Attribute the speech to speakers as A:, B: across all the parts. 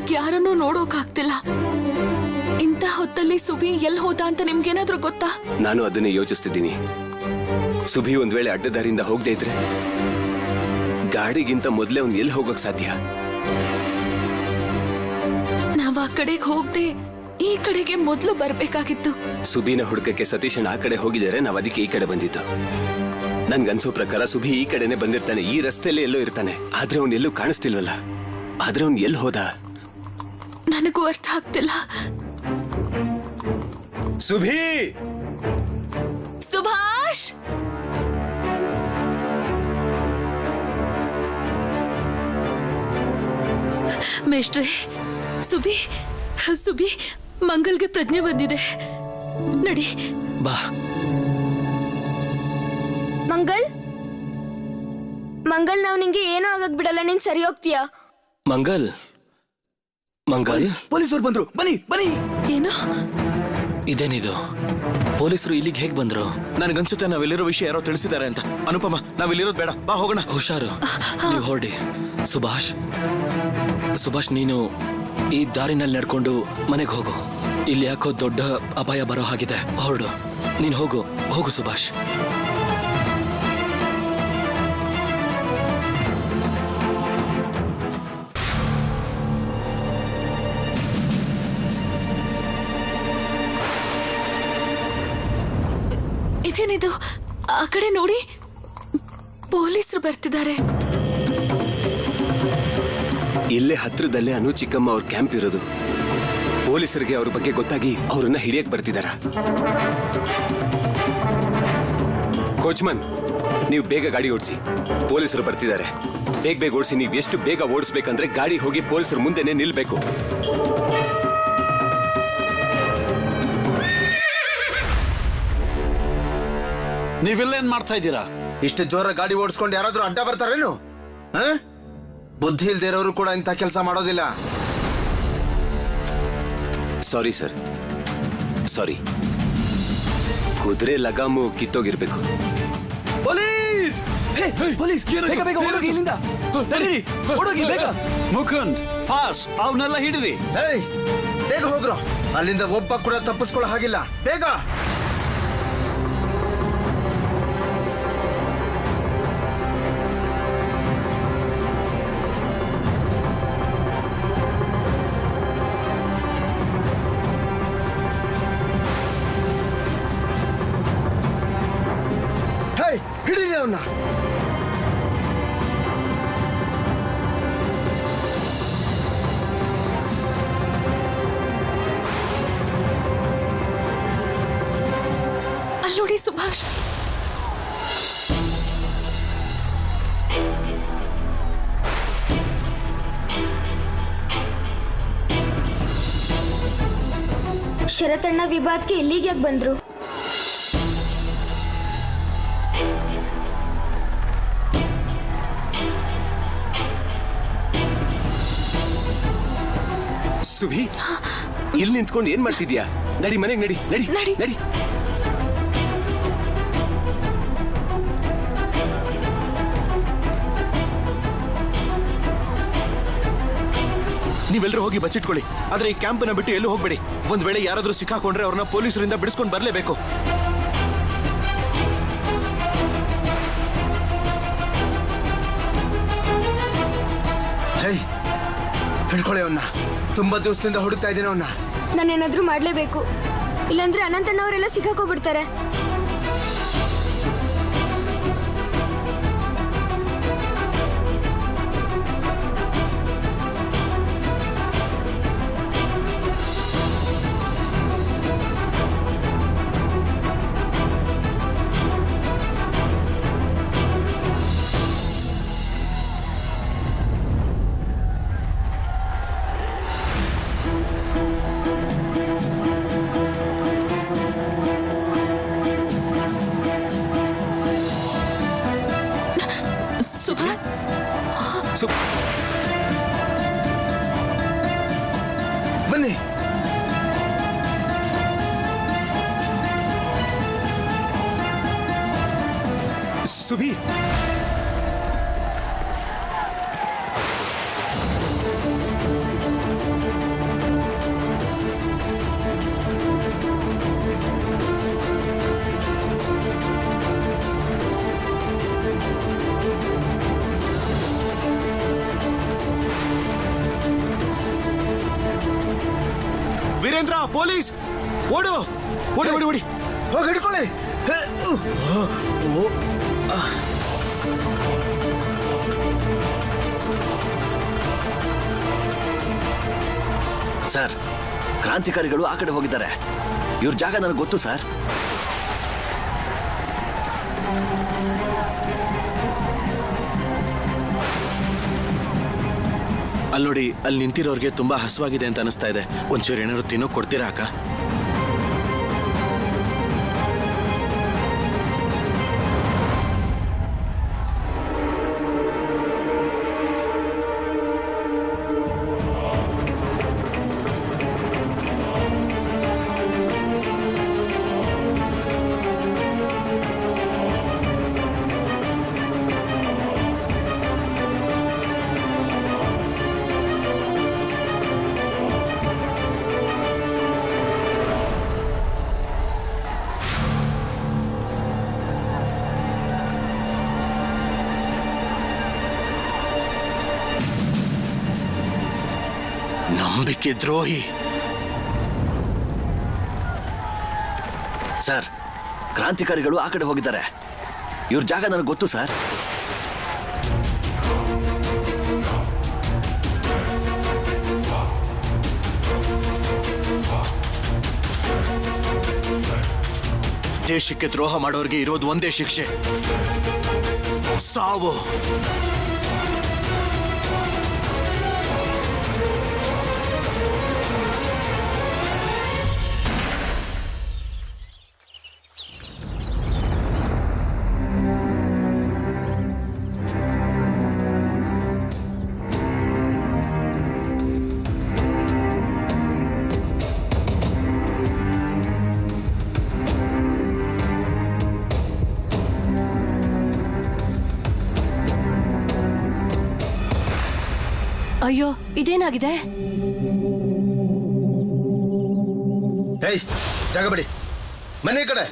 A: ಸರಿಯಾಗಿ ಯಾರನ್ನೂ ನೋಡೋಕಾಗ್ತಿಲ್ಲ. ಇಂಥ ಹೊತ್ತಲ್ಲಿ ಸುಬಿ ಎಲ್ಲಿ ಹೋದ ಅಂತ ನಿಮ್ಗೇನಾದ್ರೂ ಗೊತ್ತಾ?
B: ನಾನು ಅದನ್ನೇ ಯೋಚಿಸ್ತಿದ್ದೀನಿ. ಸುಬಿ ಒಂದ್ ವೇಳೆ ಅಡ್ಡದಾರಿಯಿಂದ ಹೋಗದೆ ಇದ್ರೆ ಗಾಡಿಗಿಂತ ಮೊದಲೇ ಅವ್ನು ಎಲ್ಲಿ ಹೋಗಕ್ ಸಾಧ್ಯ?
A: ನಾವ್ ಆ ಕಡೆಗೆ ಹೋಗದೆ ಈ ಕಡೆಗೆ ಮೊದಲು ಬರ್ಬೇಕಾಗಿತ್ತು.
B: ಸುಬಿನ ಹುಡುಕಕ್ಕೆ ಸತೀಶನ್ ಆ ಕಡೆ ಹೋಗಿದ್ದಾರೆ, ನಾವ್ ಅದಕ್ಕೆ ಈ ಕಡೆ ಬಂದಿದ್ದು. ನನ್ಗನ್ಸೋ ಪ್ರಕಾರ ಸುಬಿ ಈ ಕಡೆನೆ ಬಂದಿರ್ತಾನೆ, ಈ ರಸ್ತೆಯಲ್ಲಿ ಎಲ್ಲೋ ಇರ್ತಾನೆ. ಆದ್ರೆ ಅವ್ನು ಎಲ್ಲೂ ಕಾಣಿಸ್ತಿಲ್ವಲ್ಲ. ಆದ್ರೆ ಅವ್ನು ಎಲ್ಲಿ ಹೋದ?
A: ನನಗೂ ಅರ್ಥ ಆಗ್ತಿಲ್ಲ.
B: ಸುಭಿ!
A: ಸುಭಾಷ್! ಮೇಷ್ಟ್ರೆ, ಸುಬಿ ಸುಬಿ ಮಂಗಲ್ಗೆ ಪ್ರಜ್ಞೆ ಬಂದಿದೆ. ನಡಿ
B: ಬಾ.
C: ಮಂಗಲ್, ಮಂಗಲ್, ನಾವು ನಿಂಗೆ ಏನೂ ಆಗಕ್ ಬಿಡಲ್ಲ. ನೀನ್ ಸರಿ ಹೋಗ್ತೀಯಾ?
B: ಮಂಗಲ್, ಮಂಗಲ್,
D: ಪೊಲೀಸರು ಬಂದ್ರು, ಬನ್ನಿ ಬನ್ನಿ.
A: ಏನು
D: ಇದೇನಿದು? ಪೊಲೀಸರು ಇಲ್ಲಿಗೆ ಹೇಗ್ ಬಂದ್ರು?
E: ನನಗನ್ಸುತ್ತೆ ನಾವಿಲ್ಲಿರೋ ವಿಷಯ ಯಾರೋ ತಿಳಿಸಿದ್ದಾರೆ ಅಂತ. ಅನುಪಮ, ನಾವಿಲ್ಲಿರೋದು ಬೇಡ, ಬಾ ಹೋಗೋಣ.
D: ಹುಷಾರು, ನೀವು ಹೊರಡಿ. ಸುಭಾಷ್, ಸುಭಾಷ್, ನೀನು ಈ ದಾರಿನಲ್ಲಿ ನಡ್ಕೊಂಡು ಮನೆಗೆ ಹೋಗು. ಇಲ್ಲಿ ಯಾಕೋ ದೊಡ್ಡ ಅಪಾಯ ಬರೋ ಹಾಗಿದೆ. ಹೊರಡು, ನೀನು ಹೋಗು. ಹೋಗು ಸುಭಾಷ್.
A: ಇದೇನಿದು? ಆ ಕಡೆ ನೋಡಿ, ಪೊಲೀಸರು ಬರ್ತಿದ್ದಾರೆ.
B: ಇಲ್ಲೇ ಹತ್ರದಲ್ಲೇ ಅನು ಚಿಕ್ಕಮ್ಮ ಅವ್ರ ಕ್ಯಾಂಪ್ ಇರೋದು. ಪೊಲೀಸರಿಗೆ ಅವ್ರ ಬಗ್ಗೆ ಗೊತ್ತಾಗಿ ಅವ್ರನ್ನ ಹಿಡಿಯಕ್ ಬರ್ತಿದಾರ. ಕೋಚ್ಮನ್, ನೀವು ಬೇಗ ಗಾಡಿ ಓಡಿಸಿ, ಪೊಲೀಸರು ಬರ್ತಿದ್ದಾರೆ. ಬೇಗ ಬೇಗ ಓಡಿಸಿ. ನೀವು ಎಷ್ಟು ಬೇಗ ಓಡಿಸ್ಬೇಕಂದ್ರೆ ಗಾಡಿ ಹೋಗಿ ಪೊಲೀಸರು ಮುಂದೆನೆ ನಿಲ್ಬೇಕು.
F: ನೀವಿಲ್ಲೇನ್ ಮಾಡ್ತಾ ಇದ್ದೀರಾ?
G: ಇಷ್ಟು ಜೋರ ಗಾಡಿ ಓಡಿಸ್ಕೊಂಡು ಯಾರಾದ್ರೂ ಅಡ್ಡ ಬರ್ತಾರೇನು? ಬುದ್ಧಿ ಇಲ್ದೇ ಇರೋರು ಕೂಡ ಇಂಥ ಕೆಲಸ ಮಾಡೋದಿಲ್ಲ.
B: ಸಾರಿ ಸರ್, ಸಾರಿ. ಕುದುರೆ ಲಗಾಮು ಕಿತ್ತೋಗಿರ್ಬೇಕು.
D: ಪೊಲೀಸ್! ಪೊಲೀಸ್! ಬೇಗ ಬೇಗ ಓಡೋಗಿ ಇಲ್ಲಿಂದ. ನಡೀರಿ, ಓಡೋಗಿ ಬೇಗ.
F: ಮುಕುಂದ್, ಫಾಸ್ಟ್, ಅವನ್ನೆಲ್ಲ ಹಿಡಿರಿ.
G: ಏಯ್, ಬೇಗ ಹೋಗ್ರೋ. ಅಲ್ಲಿಂದ ಒಬ್ಬ ಕೂಡ ತಪ್ಪಿಸ್ಕೊಳ್ಳೋ ಹಾಗಿಲ್ಲ. ಬೇಗ. ಹಿಡಿದೆ ಅವನ್ನ.
A: ಅಲ್ಲೋಡಿ ಸುಭಾಷ್.
C: ಶರತಣ್ಣ ವಿವಾದ್ಗೆ ಇಲ್ಲಿಗೆ ಯಾಕೆ ಬಂದ್ರು?
B: ಸುಭಿ, ಇಲ್ಲಿ ನಿಂತ್ಕೊಂಡು ಏನ್ ಮಾಡ್ತಿದ್ಯಾ? ನಡಿ ಮನೆಗೆ, ನಡಿ ನಡಿ
A: ನಡಿ.
B: ನಡಿ.
E: ನೀವೆಲ್ಲರೂ ಹೋಗಿ ಬಚ್ಚಿಟ್ಕೊಳ್ಳಿ. ಆದ್ರೆ ಈ ಕ್ಯಾಂಪನ್ನ ಬಿಟ್ಟು ಎಲ್ಲೂ ಹೋಗ್ಬೇಡಿ. ಒಂದ್ ವೇಳೆ ಯಾರಾದ್ರೂ ಸಿಕ್ಕಾಕೊಂಡ್ರೆ ಅವ್ರನ್ನ ಪೊಲೀಸರಿಂದ ಬಿಡಿಸ್ಕೊಂಡು ಬರ್ಲೇಬೇಕು.
G: ಹೇಯ್, ಹಿಡ್ಕೊಳ್ಳಿ ಅವನ್ನ. ತುಂಬಾ ದಿವಸದಿಂದ ಹುಡುಕ್ತಾ ಇದ್ದೀನಿ ಅವನ್ನ.
C: ನಾನೇನಾದ್ರೂ ಮಾಡ್ಲೇಬೇಕು, ಇಲ್ಲಾಂದ್ರೆ ಅನಂತಣ್ಣವರೆಲ್ಲ ಸಿಕ್ಕಾಕೋಬಿಡ್ತಾರೆ.
G: ಬನ್ನಿ.
B: ಸುಭಿ,
E: ಪೊಲೀಸ್ ಓಡು ಓಡಿ ಓಡಿ ಓಡಿ
G: ಹೋಗಿ ಹಿಡ್ಕೊಳ್ಳಿ ಹೇ, ಓ, ಆ.
D: ಸರ್, ಕ್ರಾಂತಿಕಾರಿಗಳು ಆ ಕಡೆ ಹೋಗಿದ್ದಾರೆ. ಇವ್ರ ಜಾಗ ನನಗೆ ಗೊತ್ತು ಸರ್.
E: ಅಲ್ಲಿ ನೋಡಿ, ಅಲ್ಲಿ ನಿಂತಿರೋರ್ಗೆ ತುಂಬಾ ಹಸುವಾಗಿದೆ ಅಂತ ಅನಿಸ್ತಾ ಇದೆ. ಒಂಚೂರು ಏನಾದ್ರು ತಿನ್ನೋ ಕೊಡ್ತೀರಾ ಅಕ್ಕ? ನಂಬಿಕೆ ದ್ರೋಹಿ.
D: ಸರ್, ಕ್ರಾಂತಿಕಾರಿಗಳು ಆ ಕಡೆ ಹೋಗಿದ್ದಾರೆ. ಇವ್ರ ಜಾಗ ನನಗೆ ಗೊತ್ತು ಸರ್.
E: ದೇಶಕ್ಕೆ ದ್ರೋಹ ಮಾಡೋರ್ಗೆ ಇರೋದು ಒಂದೇ ಶಿಕ್ಷೆ, ಸಾವು.
H: ಅಯ್ಯೋ, ಇದೇನಾಗಿದೆ?
G: ಹೇಯ್, ಜಾಗ ಬಿಡಿ, ಮನೆ ಕಡೆ.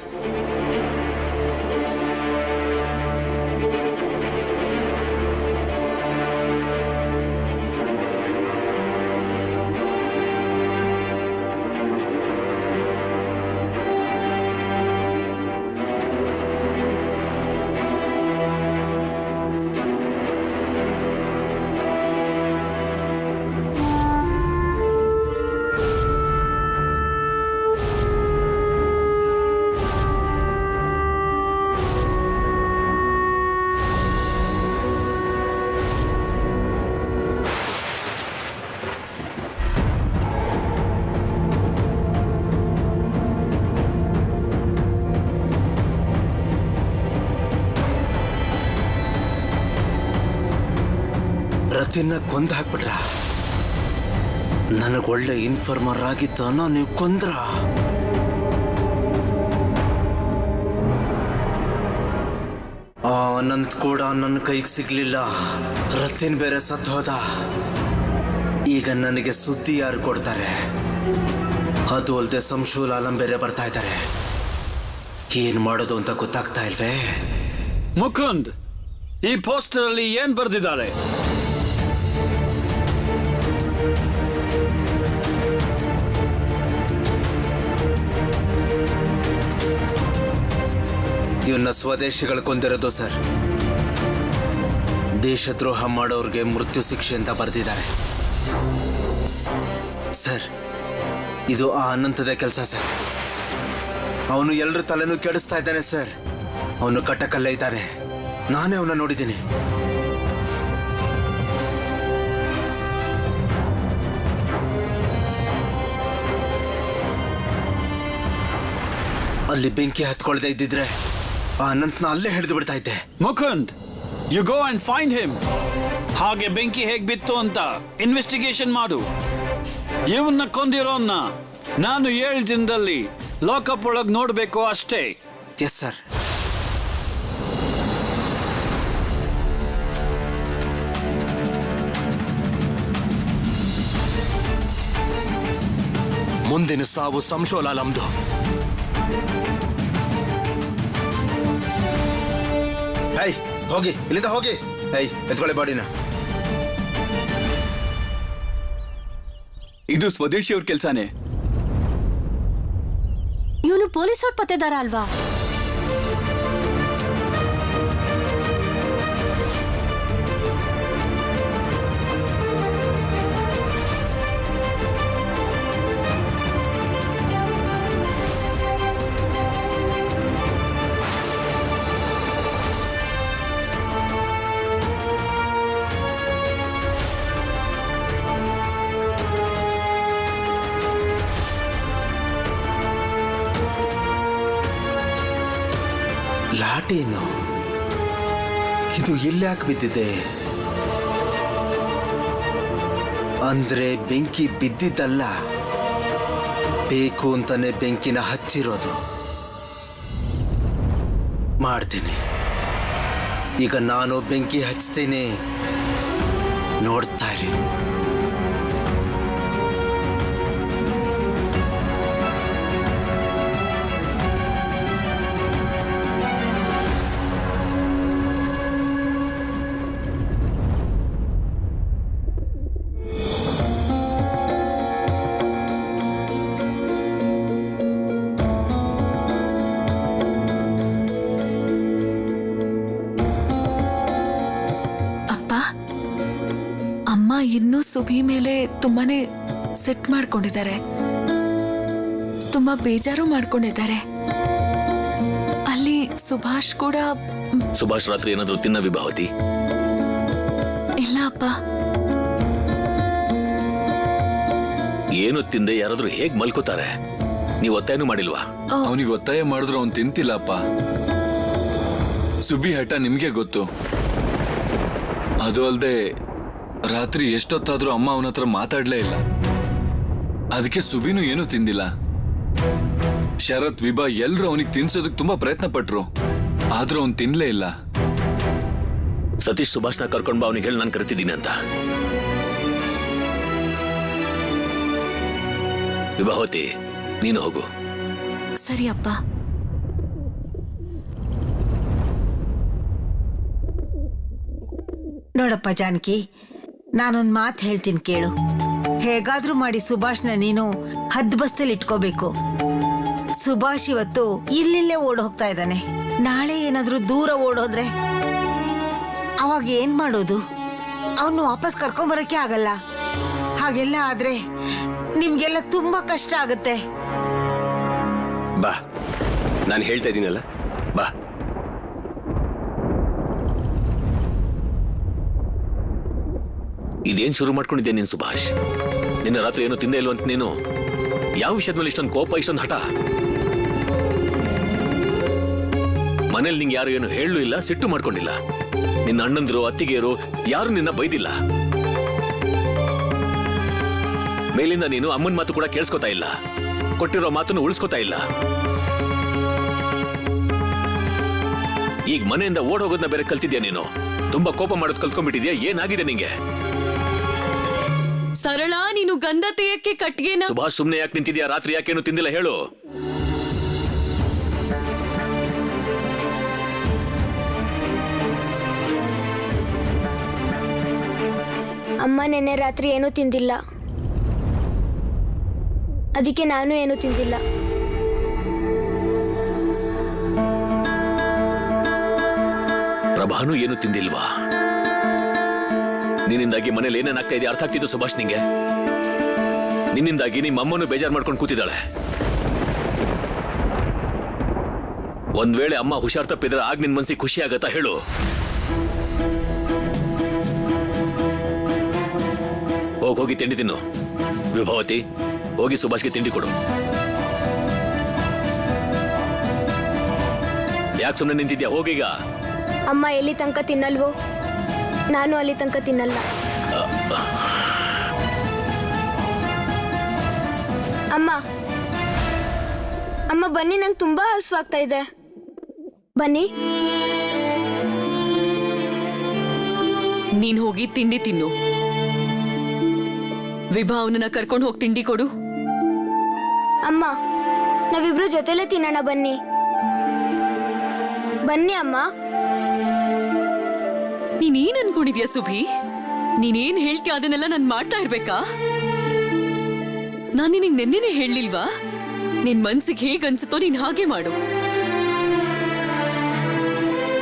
G: ರತಿನ ಕೊಂದ ಹಾಕ್ಬಿಟ್ರ. ನನಗೊಳ್ಳೆ ಇನ್ಫಾರ್ಮರ್ ಆಗಿದ್ದನ್ನ ನೀವು ಕೊಂದ್ರ. ಆನಂದ್ ಕೂಡ ನನ್ನ ಕೈಗೆ ಸಿಗ್ಲಿಲ್ಲ. ರತಿನ್ ಬೇರೆ ಸತ್ತು ಹೋದ. ಈಗ ನನಗೆ ಸುದ್ದಿ ಯಾರು ಕೊಡ್ತಾರೆ? ಅದು ಅಲ್ಲದೆ ಸಂಶೂಲ್ ಆಲಂ ಬೇರೆ ಬರ್ತಾ ಇದ್ದಾರೆ. ಏನ್ ಮಾಡೋದು ಅಂತ ಗೊತ್ತಾಗ್ತಾ ಇಲ್ವೇ?
F: ಮುಕುಂದ್, ಈ ಪೋಸ್ಟರ್ ಅಲ್ಲಿ ಏನ್ ಬರ್ದಿದ್ದಾರೆ?
G: ಇವನ್ನ ಸ್ವದೇಶಿಗಳು ಕೊಂದಿರೋದು ಸರ್. ದೇಶದ್ರೋಹ ಮಾಡೋರ್ಗೆ ಮೃತ್ಯು ಶಿಕ್ಷೆ ಅಂತ ಬರೆದಿದ್ದಾರೆ ಸರ್. ಇದು ಆ ಅನಂತದ ಕೆಲಸ ಸರ್. ಅವನು ಎಲ್ಲರ ತಲೆನೂ ಕೆಡಿಸ್ತಾ ಇದ್ದಾನೆ ಸರ್. ಅವನು ಕಟ್ಟಕಲ್ಲೇ ಇದ್ದಾನೆ. ನಾನೇ ಅವನ್ನ ನೋಡಿದ್ದೀನಿ. ಅಲ್ಲಿ ಬೆಂಕಿ ಹತ್ಕೊಳ್ದೆ ಇದ್ದಿದ್ರೆ ಆ ಅನಂತ್ನ ಅಲ್ಲೇ ಹಿಡಿದು ಬಿಡ್ತಾ ಇದ್ದೆ.
F: Mukund, you go and find him. ಹಾಗೆ ಬೆಂಕಿ ಹೇಗ್ ಬಿತ್ತು ಅಂತ ಇನ್ವೆಸ್ಟಿಗೇಷನ್ ಮಾಡು. ಇವನ್ನ ಕೊಂದಿರೋನ್ನ ನಾನು 7 ದಿನದಲ್ಲಿ ಲಾಕಪ್ ಒಳಗ್ ನೋಡ್ಬೇಕು ಅಷ್ಟೇ.
G: Yes sir.
E: ಮುಂದಿನ ಸಾವು ಸಂಶೋಲ್ ಆಲಂದು.
G: ಹೈ, ಹೋಗಿ ಇಲ್ಲಿಂದ ಹೋಗಿ. ಹೈ, ಎತ್ಕೊಳ್ಳಿ ಬಾಡಿನ.
I: ಇದು ಸ್ವದೇಶಿಯವ್ರ ಕೆಲ್ಸಾನೇ.
H: ಪೊಲೀಸವ್ರ ಪತ್ತೆದಾರ ಅಲ್ವಾ?
G: ಲಾಟೀನು ಇದು ಇಲ್ಯಾಕೆ ಬಿದ್ದಿದೆ? ಅಂದ್ರೆ ಬೆಂಕಿ ಬಿದ್ದಿದ್ದಲ್ಲ, ಬೇಕು ಅಂತಾನೆ ಬೆಂಕಿನ ಹಚ್ಚಿರೋದು. ಮಾಡ್ತೀನಿ, ಈಗ ನಾನು ಬೆಂಕಿ ಹಚ್ತೀನಿ, ನೋಡ್ತಾ ಇರಿ.
A: ಇನ್ನೂ ಸುಭಿ ಮೇಲೆ ತುಂಬಾನೇ ಸೆಟ್ ಮಾಡ್ಕೊಂಡಿದ್ದಾರೆ, ತುಂಬಾ ಬೇಜಾರು ಮಾಡ್ಕೊಂಡಿದ್ದಾರೆ. ಅಲ್ಲಿ ಸುಭಾಷ್ ಕೂಡ.
I: ಸುಭಾಷ್ ರಾತ್ರಿ ಏನಾದ್ರೂ ತಿನ್ನ ವಿಭಾವತಿ?
A: ಇಲ್ಲ ಅಪ್ಪ.
I: ಏನು ತಿಂದೆ ಯಾರಾದ್ರೂ ಹೇಗ್ ಮಲ್ಕೋತಾರೆ? ನೀವು ಒತ್ತಾಯನೂ ಮಾಡಿಲ್ವಾ?
J: ಅವನಿಗೆ ಒತ್ತಾಯ ಮಾಡಿದ್ರು ಅವ್ನು ತಿಂತಿಲ್ಲಪ್ಪ. ಸುಬಿ ಹಠ ನಿಮ್ಗೆ ಗೊತ್ತು. ಅದು ಅಲ್ಲದೆ ರಾತ್ರಿ ಎಷ್ಟೊತ್ತಾದ್ರೂ ಅಮ್ಮ ಅವನ ಹತ್ರ ಮಾತಾಡ್ಲೇ ಇಲ್ಲ. ಅದಕ್ಕೆ ಸುಬಿನೂ ಏನೂ ತಿಂದಿಲ್ಲ. ಶರತ್, ವಿಭಾ ಎಲ್ರು ಅವನಿಗೆ ತಿನ್ಸೋದಕ್ಕೆ ತುಂಬಾ ಪ್ರಯತ್ನ ಪಟ್ರು, ಆದ್ರೂ ಅವ್ನು ತಿನ್ಲೇ ಇಲ್ಲ.
I: ಸತೀಶ್ ಸುಭಾಷ್ನ ಕರ್ಕೊಂಡ್ ಬಾ, ಅವನಿಗೆ ಹೇಳಿ ನಾನು ಕರಿತಿದ್ದೀನಿ ಅಂತ. ವಿಭಾವತಿ, ನೀನು ಹೋಗು.
A: ಸರಿ ಅಪ್ಪ.
K: ನೋಡಪ್ಪ ಜಾನಕಿ, ನಾನೊಂದು ಮಾತು ಹೇಳ್ತೀನಿ ಕೇಳು. ಹೇಗಾದ್ರೂ ಮಾಡಿ ಸುಭಾಷ್ನ ನೀನು ಹದ್ಬಸ್ತಲ್ಲಿ ಇಟ್ಕೋಬೇಕು. ಸುಭಾಷ್ ಇವತ್ತು ಇಲ್ಲಿಲ್ಲೇ ಓಡ್ ಹೋಗ್ತಾ ಇದ್ದಾನೆ. ನಾಳೆ ಏನಾದ್ರೂ ದೂರ ಓಡೋದ್ರೆ ಅವಾಗ ಏನ್ ಮಾಡೋದು? ಅವನು ವಾಪಸ್ ಕರ್ಕೊಂಬರಕ್ಕೆ ಆಗಲ್ಲ. ಹಾಗೆಲ್ಲ ಆದ್ರೆ ನಿಮ್ಗೆಲ್ಲ ತುಂಬಾ ಕಷ್ಟ ಆಗುತ್ತೆ.
B: ಬಾ, ನಾನು ಹೇಳ್ತಾ ಇದ್ದೀನಲ್ಲ, ಬಾ.
I: ಇದೇನ್ ಶುರು ಮಾಡ್ಕೊಂಡಿದ್ದೆ ನೀನ್ ಸುಭಾಷ್? ನಿನ್ನ ರಾತ್ರಿ ಏನು ತಿಂದೇ ಇಲ್ವಂತ ನೀನು? ಯಾವ ವಿಷಯದ ಮೇಲೆ ಇಷ್ಟೊಂದು ಕೋಪ, ಇಷ್ಟೊಂದು ಹಠ? ಮನೇಲಿ ನಿಂಗೆ ಯಾರು ಏನು ಹೇಳಲೂ ಇಲ್ಲ, ಸಿಟ್ಟು ಮಾಡ್ಕೊಂಡಿಲ್ಲ. ನಿನ್ನ ಅಣ್ಣಂದ್ರು, ಅತ್ತಿಗೆಯರು ಯಾರು ನಿನ್ನ ಬೈದಿಲ್ಲ. ಮೇಲಿಂದ ನೀನು ಅಮ್ಮನ ಮಾತು ಕೂಡ ಕೇಳಿಸ್ಕೊತಾ ಇಲ್ಲ, ಕೊಟ್ಟಿರೋ ಮಾತನ್ನು ಉಳಿಸ್ಕೊತಾ ಇಲ್ಲ. ಈಗ ಮನೆಯಿಂದ ಓಡ್ ಹೋಗೋದನ್ನ ಬೇರೆ ಕಲ್ತಿದ್ಯಾ ನೀನು. ತುಂಬಾ ಕೋಪ ಮಾಡೋದು ಕಲ್ತ್ಕೊಂಡ್ಬಿಟ್ಟಿದ್ಯಾ. ಏನಾಗಿದೆ ನಿಂಗೆ?
A: ಸರಳ, ನೀನು ಗಂಧ ತೆಯಕ್ಕೆ ಕಟ್ಗೆನ.
I: ಸುಭಾಷ್, ಸುಮ್ನೆ ಯಾಕೆ ನಿಂತಿದ್ಯಾ? ರಾತ್ರಿ ಯಾಕೇನು ತಿಂದಿಲ್ಲ ಹೇಳು.
C: ಅಮ್ಮ ನೆನ್ನೆ ರಾತ್ರಿ ಏನೂ ತಿಂದಿಲ್ಲ, ಅದಕ್ಕೆ ನಾನು ಏನೂ ತಿಂದಿಲ್ಲ.
I: ಪ್ರಭಾನು ಏನು ತಿಂದಿಲ್ವಾ? ನಿನ್ನಿಂದಾಗಿ ಮನೇಲಿ ಏನೇನಾಗ್ತಾ ಇದೆ ಅರ್ಥ ಆಗ್ತಿದ್ದು ಸುಭಾಷ್ ನಿಂಗೆ? ನಿನ್ನಿಂದಾಗಿ ನಿಮ್ಮ ಅಮ್ಮನು ಬೇಜಾರು ಮಾಡ್ಕೊಂಡು ಕೂತಿದ್ದಾಳೆ. ಒಂದ್ ವೇಳೆ ಅಮ್ಮ ಹುಷಾರ್ ತಪ್ಪಿದ್ರೆ ಆಗ ನಿನ್ ಮನ್ಸಿಗೆ ಖುಷಿ ಆಗತ್ತಾ ಹೇಳು? ಹೋಗಿ ತಿಂಡಿ ತಿನ್ನು. ವಿಭಾವತಿ, ಹೋಗಿ ಸುಭಾಷ್ಗೆ ತಿಂಡಿ ಕೊಡು. ಯಾಕೆ ಸುಮ್ಮನೆ ನಿಂತಿದ್ಯಾ? ಹೋಗೀಗ.
C: ಅಮ್ಮ ಎಲ್ಲಿ ತನಕ ತಿನ್ನಲ್ವೋ ನಾನು ಅಲ್ಲಿ ತನಕ ತಿನ್ನಲ್ಲ. ಅಮ್ಮ ಅಮ್ಮ ಬನ್ನಿ, ನಂಗೆ ತುಂಬಾ ಹಸುವಾಗ್ತಾ ಇದೆ. ಬನ್ನಿ.
A: ನೀನ್ ಹೋಗಿ ತಿಂಡಿ ತಿನ್ನು. ವಿಭಾವನನ್ನ ಕರ್ಕೊಂಡು ಹೋಗಿ ತಿಂಡಿ ಕೊಡು.
C: ಅಮ್ಮ, ನಾವಿಬ್ರು ಜೊತೆಲೇ ತಿನ್ನೋಣ. ಬನ್ನಿ ಬನ್ನಿ ಅಮ್ಮ.
A: ನೀನೇನ್ ಅನ್ಕೊಂಡಿದ್ಯಾ ಸುಭಿ? ನೀನೇನ್ ಹೇಳ್ತೀಯ ಅದನ್ನೆಲ್ಲ ನಾನ್ ಮಾಡ್ತಾ ಇರ್ಬೇಕಾ? ನಾನ್ ನಿನಗೆ ನೆನ್ನೆನೆ ಹೇಳಲಿಲ್ವಾ? ನಿನ್ ಮನ್ಸಿಗೆ ಹೇಗ್ ಅನ್ಸುತ್ತೋ ನೀನ್ ಹಾಗೆ ಮಾಡು.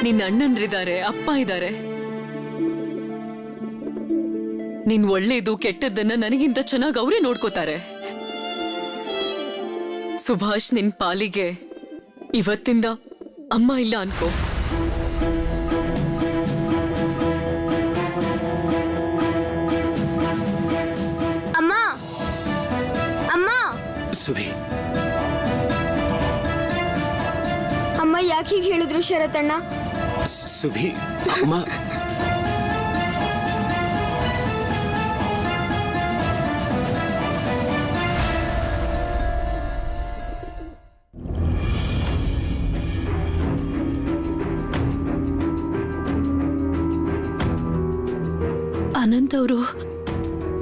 A: ನಿನ್ನ ಅಣ್ಣಂದ್ರಿದ್ದಾರೆ, ಅಪ್ಪ ಇದ್ದಾರೆ. ನಿನ್ ಒಳ್ಳೇದು ಕೆಟ್ಟದ್ದನ್ನ ನನಗಿಂತ ಚೆನ್ನಾಗಿ ಅವರೇ ನೋಡ್ಕೋತಾರೆ. ಸುಭಾಷ್, ನಿನ್ ಪಾಲಿಗೆ ಇವತ್ತಿಂದ ಅಮ್ಮ ಇಲ್ಲ ಅನ್ಕೋ.
C: ಅಮ್ಮ, ಅಮ್ಮ,
B: ಸುಭಿ,
C: ಅಮ್ಮ ಯಾಕೆ ಹೀಗೆ ಹೇಳಿದ್ರು ಶರತಣ್ಣ?
B: ಸುಭಿ, ಅಮ್ಮ.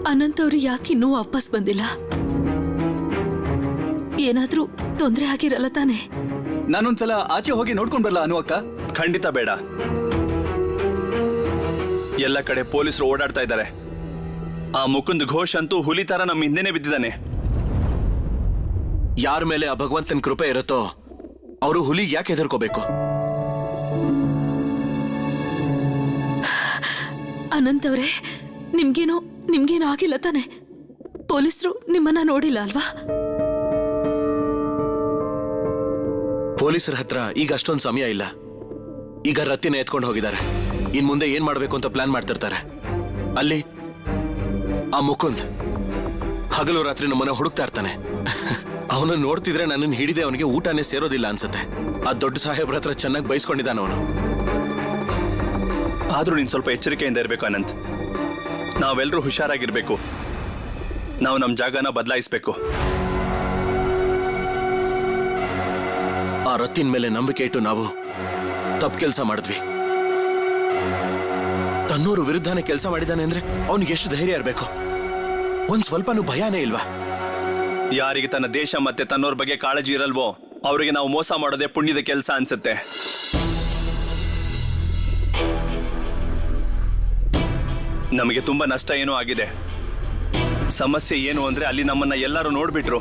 A: ಅನಂತ್ ಅವರು ಯಾಕೆ ಇನ್ನೂ ವಾಪಸ್ ಬಂದಿಲ್ಲ? ಏನಾದ್ರೂ ತೊಂದರೆ ಆಗಿರಲ್ಲ ತಾನೆ?
E: ನಾನೊಂದ್ಸಲ ಆಚೆ ಹೋಗಿ ನೋಡ್ಕೊಂಡ್ ಬರಲ್ಲ ಅನು ಅಕ್ಕ? ಖಂಡಿತ ಬೇಡ. ಎಲ್ಲ ಕಡೆ ಪೊಲೀಸರು ಓಡಾಡ್ತಾ ಇದ್ದಾರೆ. ಆ ಮುಕುಂದ್ ಘೋಷ್ ಅಂತೂ ಹುಲಿ ತರ ನಮ್ಮ ಹಿಂದೆನೆ ಬಿದ್ದಿದ್ದಾನೆ. ಯಾರ ಮೇಲೆ ಆ ಭಗವಂತನ ಕೃಪೆ ಇರುತ್ತೋ ಅವರು ಹುಲಿ ಯಾಕೆ ಹೆದರ್ಕೋಬೇಕು?
A: ಅನಂತ್ ಅವರೇ, ನಿಮ್ಗೇನೋ ಆಗಿಲ್ಲ ತಾನೆ? ಪೊಲೀಸರು ನಿಮ್ಮನ್ನ ನೋಡಿಲ್ಲ ಅಲ್ವಾ?
E: ಪೊಲೀಸರ ಹತ್ರ ಈಗ ಅಷ್ಟೊಂದು ಸಮಯ ಇಲ್ಲ. ಈಗ ರತ್ತಿನ ಎತ್ಕೊಂಡು ಹೋಗಿದ್ದಾರೆ. ಇನ್ ಮುಂದೆ ಏನ್ ಮಾಡ್ಬೇಕು ಅಂತ ಪ್ಲಾನ್ ಮಾಡ್ತಿರ್ತಾರೆ. ಅಲ್ಲಿ ಆ ಮುಕುಂದ್ ಹಗಲು ರಾತ್ರಿ ನಮ್ಮನ್ನ ಹುಡುಕ್ತಾ ಇರ್ತಾನೆ. ಅವನು ನೋಡ್ತಿದ್ರೆ ನನ್ನನ್ನು ಹಿಡಿದೆ ಅವನಿಗೆ ಊಟನೇ ಸೇರೋದಿಲ್ಲ ಅನ್ಸುತ್ತೆ. ಆ ದೊಡ್ಡ ಸಾಹೇಬ್ರ ಹತ್ರ ಚೆನ್ನಾಗಿ ಬಯಸ್ಕೊಂಡಿದ್ದಾನ ಅವನು. ಆದ್ರೂ ನೀನ್ ಸ್ವಲ್ಪ ಎಚ್ಚರಿಕೆಯಿಂದ ಇರಬೇಕು ಅನಂತ್. ನಾವೆಲ್ಲರೂ ಹುಷಾರಾಗಿರ್ಬೇಕು. ನಾವು ನಮ್ಮ ಜಾಗನ ಬದಲಾಯಿಸ್ಬೇಕು. ಆ ರತ್ತಿನ ಮೇಲೆ ನಂಬಿಕೆ ಇಟ್ಟು ನಾವು ತಪ್ಪು ಕೆಲಸ ಮಾಡಿದ್ವಿ. ತನ್ನೂರು ವಿರುದ್ಧನೇ ಕೆಲಸ ಮಾಡಿದಾನೆ ಅಂದ್ರೆ ಅವನಿಗೆ ಎಷ್ಟು ಧೈರ್ಯ ಇರಬೇಕು? ಒಂದ್ ಸ್ವಲ್ಪನೂ ಭಯನೇ ಇಲ್ವಾ? ಯಾರಿಗೆ ತನ್ನ ದೇಶ ಮತ್ತೆ ತನ್ನೋರ್ ಬಗ್ಗೆ ಕಾಳಜಿ ಇರಲ್ವೋ ಅವರಿಗೆ ನಾವು ಮೋಸ ಮಾಡೋದೇ ಪುಣ್ಯದ ಕೆಲಸ ಅನ್ಸುತ್ತೆ. ನಮಗೆ ತುಂಬಾ ನಷ್ಟ ಏನೋ ಆಗಿದೆ. ಸಮಸ್ಯೆ ಏನು ಅಂದ್ರೆ ಅಲ್ಲಿ ನಮ್ಮನ್ನ ಎಲ್ಲರೂ ನೋಡ್ಬಿಟ್ರು.